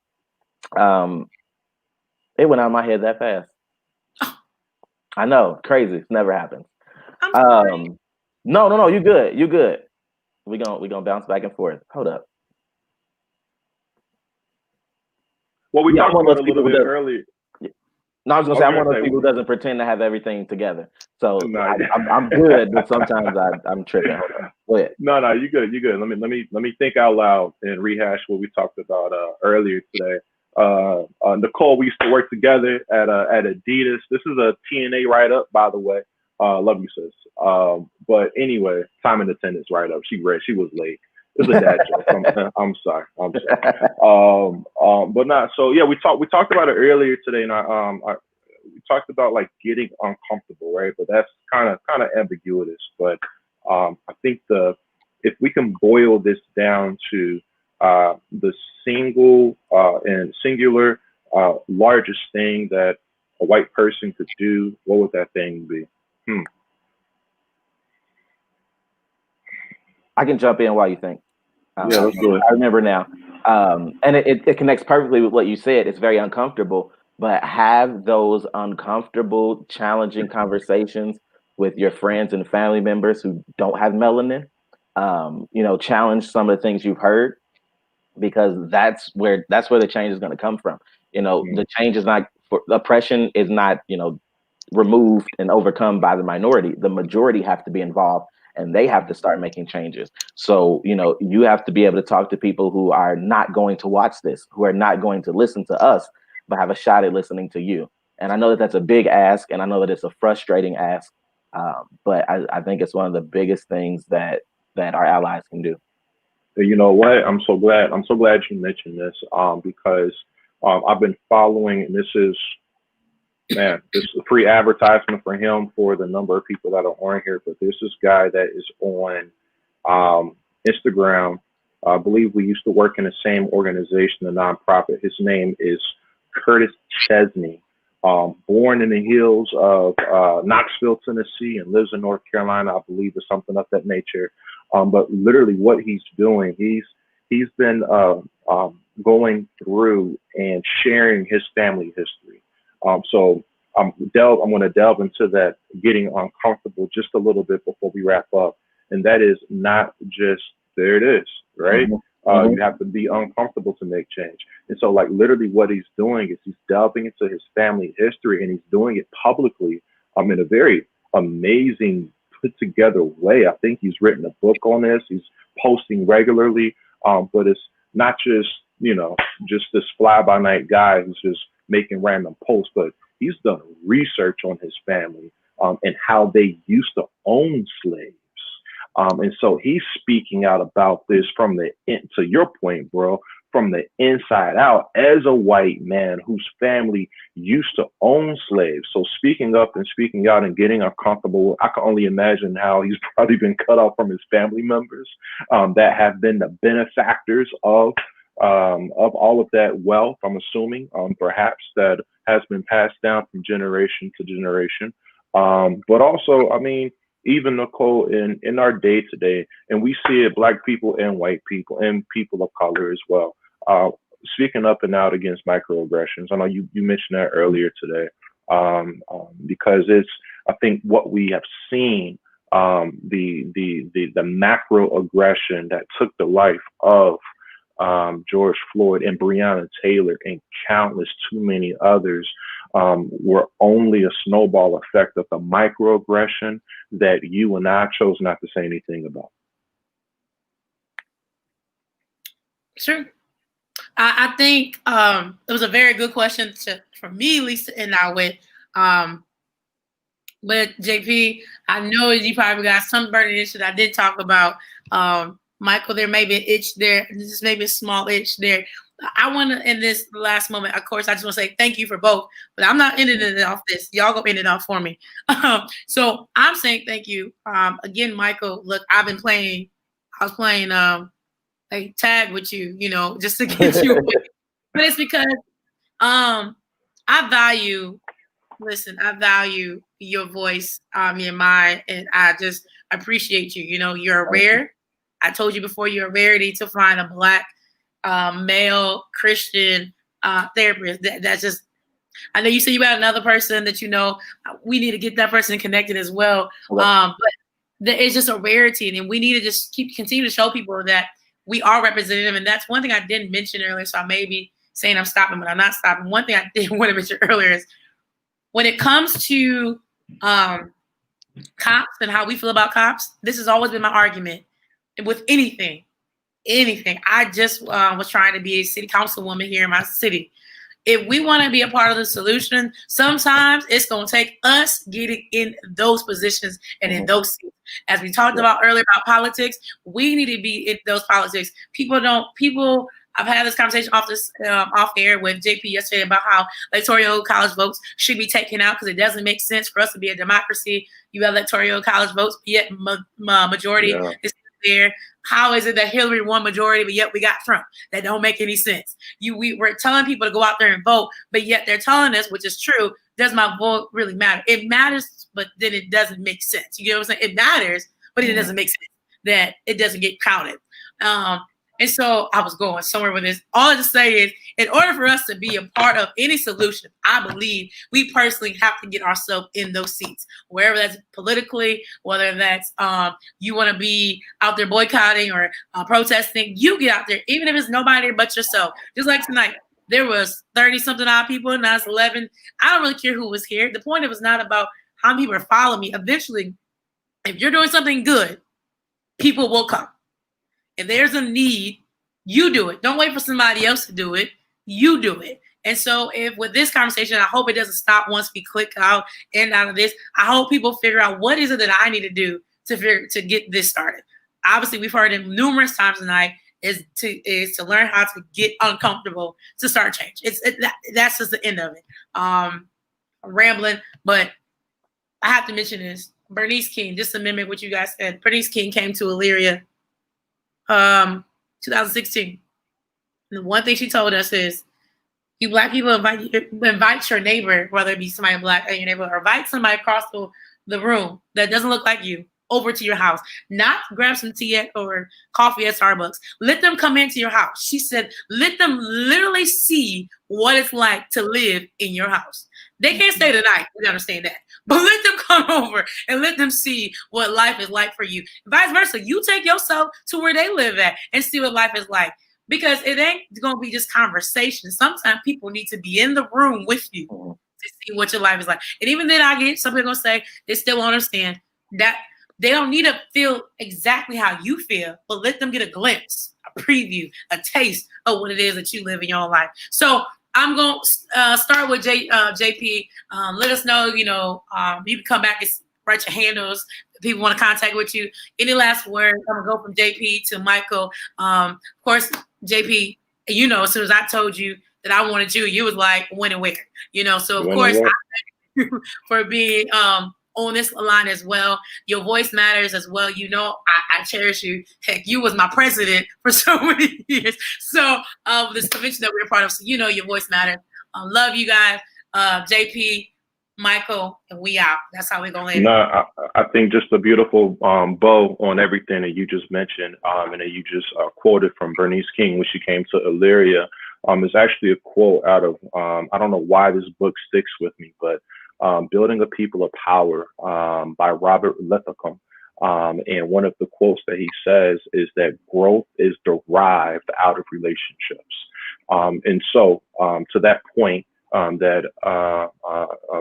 C: It went out of my head that fast. I know, crazy. It never happens.
A: I'm sorry.
C: No, you good. You good. We gonna bounce back and forth. Hold up.
B: Well, we talked about it a little bit earlier.
C: No, I was gonna say I'm one of those people who doesn't pretend to have everything together. So I'm good, but sometimes I'm tripping. Go ahead.
B: No, you good. You good. Let me think out loud and rehash what we talked about earlier today. Nicole, we used to work together at Adidas. This is a TNA write-up, by the way. Love you, sis. But anyway, time and attendance write-up. She was late. It was a dad joke. I'm sorry. But not so. Yeah, we talked about it earlier today, and we talked about like getting uncomfortable, right? But that's kind of ambiguous. But I think if we can boil this down to the single and singular largest thing that a white person could do, what would that thing be?
C: I can jump in while you think.
B: Yeah, let's do it.
C: I remember now. And it connects perfectly with what you said. It's very uncomfortable, but have those uncomfortable, challenging conversations with your friends and family members who don't have melanin. Challenge some of the things you've heard, because that's where the change is going to come from. The change is not oppression is not, removed and overcome by the minority. The majority have to be involved and they have to start making changes. So, you have to be able to talk to people who are not going to watch this, who are not going to listen to us, but have a shot at listening to you. And I know that that's a big ask, and I know that it's a frustrating ask, but I think it's one of the biggest things that our allies can do.
B: You know what? I'm so glad you mentioned this, because I've been following, and this is a free advertisement for him for the number of people that are on here. But there's this guy that is on Instagram. I believe we used to work in the same organization, the nonprofit. His name is Curtis Chesney. Born in the hills of Knoxville, Tennessee, and lives in North Carolina, I believe, or something of that nature. But literally, what he's doing, he's been going through and sharing his family history. So I'm going to delve into that, getting uncomfortable just a little bit before we wrap up. And that is not just, there it is, right? You have to be uncomfortable to make change. And so, like, literally what he's doing is he's delving into his family history, and he's doing it publicly in a very amazing, put together way. I think he's written a book on this. He's posting regularly, but it's not just, just this fly by night guy who's just making random posts, but he's done research on his family and how they used to own slaves. And so he's speaking out about this to your point, bro, from the inside out as a white man whose family used to own slaves. So speaking up and speaking out and getting uncomfortable, I can only imagine how he's probably been cut off from his family members that have been the benefactors of all of that wealth, I'm assuming, perhaps that has been passed down from generation to generation. But also, I mean, even Nicole, in our day to day, and we see it, Black people and white people and people of color as well, speaking up and out against microaggressions. I know you mentioned that earlier today, because it's, I think, what we have seen, the macro aggression that took the life of George Floyd and Breonna Taylor and countless too many others were only a snowball effect of the microaggression that you and I chose not to say anything about.
A: Sure. I think it was a very good question for me, Lisa, and I with. But JP, I know you probably got some burning issue that I did talk about. Michael, there may be an itch there, just maybe a small itch there. I want to, in this last moment, of course, I just want to say thank you for both, but I'm not ending it off this. Y'all go end it off for me. So I'm saying thank you. Again, Michael, look, I was playing a tag with you, just to get you away. But it's because I value your voice, your mind, and I just appreciate you. You're rare. I told you before, you're a rarity to find a Black male Christian therapist. That's just, I know you said you had another person that we need to get that person connected as well. But it's just a rarity, and we need to just continue to show people that we are representative. And that's one thing I didn't mention earlier, so I may be saying I'm stopping, but I'm not stopping. One thing I did want to mention earlier is when it comes to cops and how we feel about cops, this has always been my argument with anything. I just was trying to be a city councilwoman here in my city. If we want to be a part of the solution, sometimes it's going to take us getting in those positions and in those seats. As we talked about earlier about politics, we need to be in those politics. I've had this conversation off air with JP yesterday about how electoral college votes should be taken out because it doesn't make sense for us to be a democracy. You have electoral college votes, yet majority is there. How is it that Hillary won majority, but yet we got Trump? That don't make any sense. We're telling people to go out there and vote, but yet they're telling us, which is true, does my vote really matter? It matters, but then it doesn't make sense. You get what I'm saying? It matters, but it doesn't make sense that it doesn't get counted. And so I was going somewhere with this. All I just say is, in order for us to be a part of any solution, I believe we personally have to get ourselves in those seats, wherever that's politically, whether that's you want to be out there boycotting or protesting, you get out there, even if it's nobody but yourself. Just like tonight, there was 30 something odd people, and now it's 11. I don't really care who was here. The point, it was not about how many people are following me. Eventually, if you're doing something good, people will come. If there's a need, you do it. Don't wait for somebody else to do it. You do it. And so if with this conversation, I hope it doesn't stop once we click out of this. I hope people figure out what is it that I need to do to get this started. Obviously, we've heard it numerous times tonight is to learn how to get uncomfortable to start change. That's just the end of it. I'm rambling, but I have to mention this. Bernice King, just to mimic what you guys said. Bernice King came to Elyria 2016. And the one thing she told us is, you Black people invite your neighbor, whether it be somebody Black in your neighborhood, or invite somebody across the room that doesn't look like you over to your house. Not grab some tea or coffee at Starbucks. Let them come into your house. She said, let them literally see what it's like to live in your house. They can't stay the night. We understand that. But let them come over and let them see what life is like for you. Vice versa. You take yourself to where they live at and see what life is like. Because it ain't going to be just conversation. Sometimes people need to be in the room with you to see what your life is like. And even then, I get some people going to say they still understand that they don't need to feel exactly how you feel, but let them get a glimpse, a preview, a taste of what it is that you live in your own life. So I'm going to start with JP. Let us know, you can come back and write your handles. People want to contact with you. Any last words? I'm going to go from JP to Michael. Of course, JP, as soon as I told you that I wanted you was like, when and where, so of course, I thank you for being on this line as well. Your voice matters as well. I cherish you. Heck, you was my president for so many years. So this convention that we're a part of, so your voice matters. Love you guys. JP, Michael, and we out. That's how we're going to end.
B: No, I think just a beautiful bow on everything that you just mentioned, and that you just quoted from Bernice King when she came to Elyria. It's actually a quote out of, I don't know why this book sticks with me, but Building a People of Power by Robert Lethacom. And one of the quotes that he says is that growth is derived out of relationships. And so to that point, that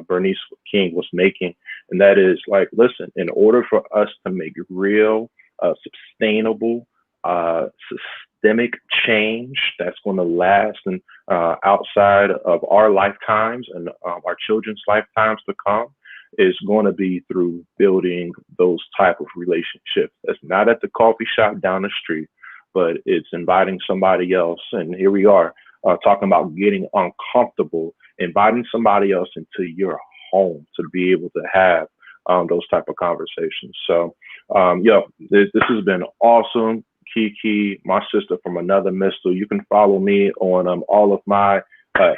B: Bernice King was making, and that is like, listen, in order for us to make real, sustainable, systemic change that's going to last and outside of our lifetimes and our children's lifetimes to come, is going to be through building those type of relationships. That's not at the coffee shop down the street, but it's inviting somebody else. And here we are. Talking about getting uncomfortable, inviting somebody else into your home to be able to have those type of conversations. So, this has been awesome. Kiki, my sister from another mister. You can follow me on all of my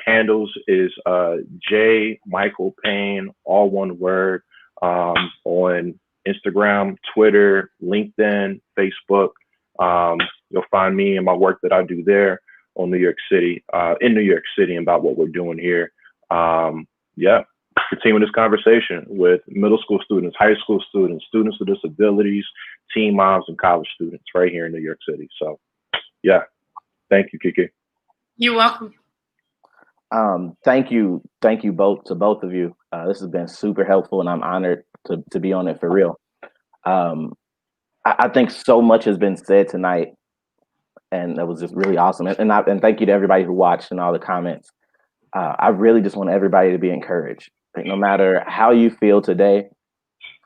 B: handles is J Michael Payne, all one word, on Instagram, Twitter, LinkedIn, Facebook. You'll find me and my work that I do there on New York City, in New York City, about what we're doing here. Continue this conversation with middle school students, high school students, students with disabilities, teen moms, and college students right here in New York City. So, thank you, Kiki.
A: You're welcome.
C: Thank you both of you. This has been super helpful, and I'm honored to be on it for real. I think so much has been said tonight, and that was just really awesome. And thank you to everybody who watched and all the comments. I really just want everybody to be encouraged. No matter how you feel today,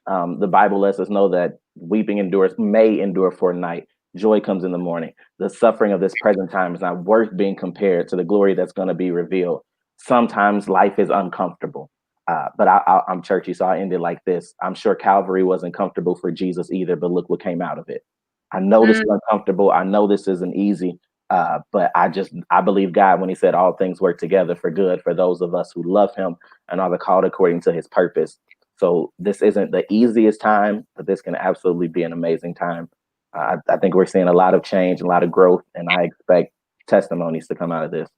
C: the Bible lets us know that weeping may endure for a night. Joy comes in the morning. The suffering of this present time is not worth being compared to the glory that's going to be revealed. Sometimes life is uncomfortable, but I'm churchy, so I end it like this. I'm sure Calvary wasn't comfortable for Jesus either, but look what came out of it. I know this is uncomfortable. I know this isn't easy, but I believe God when he said all things work together for good for those of us who love him and are called according to his purpose. So this isn't the easiest time, but this can absolutely be an amazing time. I think we're seeing a lot of change, a lot of growth, and I expect testimonies to come out of this.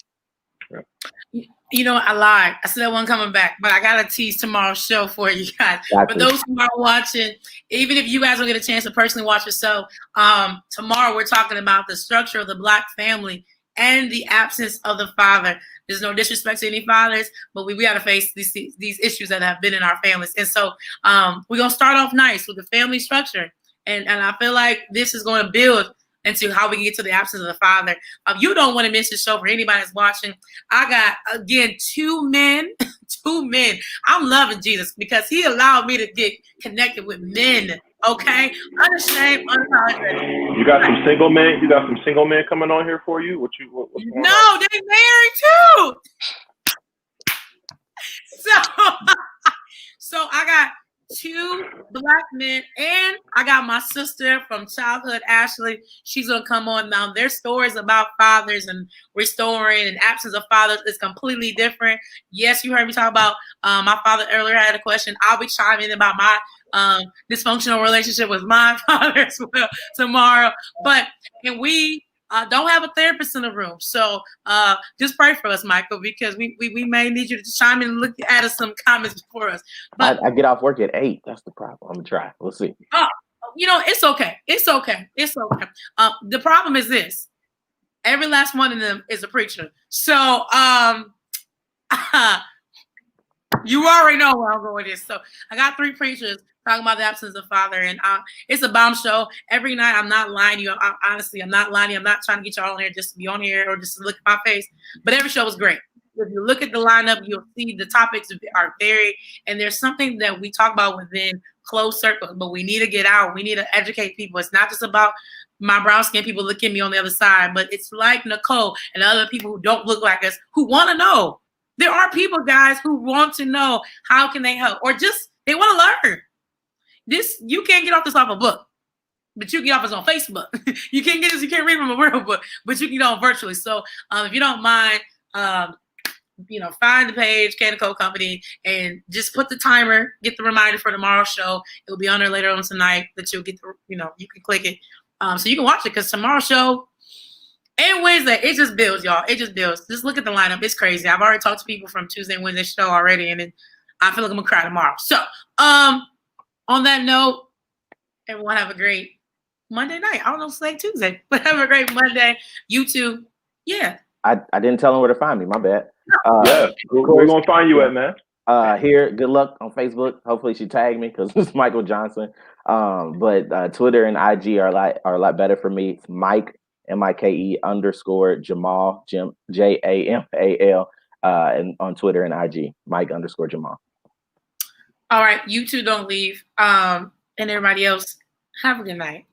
A: I lied. I said I wasn't coming back, but I got to tease tomorrow's show for you guys. For those who are watching, even if you guys don't get a chance to personally watch the show, tomorrow we're talking about the structure of the Black family and the absence of the father. There's no disrespect to any fathers, but we got to face these issues that have been in our families. And so we're going to start off nice with the family structure. And I feel like this is going to build into how we can get to the absence of the father. You don't want to miss the show for anybody that's watching. I got, again, two men. I'm loving Jesus because he allowed me to get connected with men. Okay, unashamed, unapologetic.
B: You got some single men. You got some single men coming on here for you. What's going on?
A: No, they married too. So I got two black men, and I got my sister from childhood, Ashley. She's gonna come on now. Their stories about fathers and restoring and absence of fathers is completely different. Yes, you heard me talk about my father earlier. I had a question. I'll be chiming in about my dysfunctional relationship with my father as well tomorrow. But and we don't have a therapist in the room, so just pray for us, Michael, because we may need you to chime in and look at us some comments for us. But
C: I get off work at 8. That's the problem. I'm gonna try. We'll see.
A: It's okay. It's okay. The problem is this: every last one of them is a preacher. So you already know where I'm going with this. So I got 3 preachers talking about the absence of father, and it's a bomb show every night. I'm not lying to you. Honestly, I'm not lying to you. I'm not trying to get y'all on here just to be on here or just to look at my face. But every show is great. If you look at the lineup, you'll see the topics are varied, and there's something that we talk about within closed circles, but we need to get out. We need to educate people. It's not just about my brown skin people look at me on the other side, but it's like Nicole and other people who don't look like us who want to know. There are people, guys, who want to know how can they help, or just they want to learn. This you can't get off this off a book, but you can get off this on Facebook. You can't get this, you can't read from a real book, but you can get on virtually. So if you don't mind, find the page, Candy Code Company, and just put the timer, get the reminder for tomorrow's show. It'll be on there later on tonight that you'll get the, you can click it. So you can watch it because tomorrow's show and Wednesday, it just builds, y'all. It just builds. Just look at the lineup. It's crazy. I've already talked to people from Tuesday and Wednesday show already, and I feel like I'm gonna cry tomorrow. So on that note, everyone have a great Monday night. I don't know if it's like Tuesday, but have a great Monday. YouTube. Yeah.
C: I didn't tell them where to find me. My bad.
B: Yeah. Where we gonna find you at, man?
C: Here, good luck on Facebook. Hopefully she tagged me because it's Michael Johnson. But Twitter and IG are a lot better for me. It's Mike MIKE _ Jamal JAMAL and on Twitter and IG, Mike _ Jamal.
A: All right, you two don't leave. And everybody else, have a good night.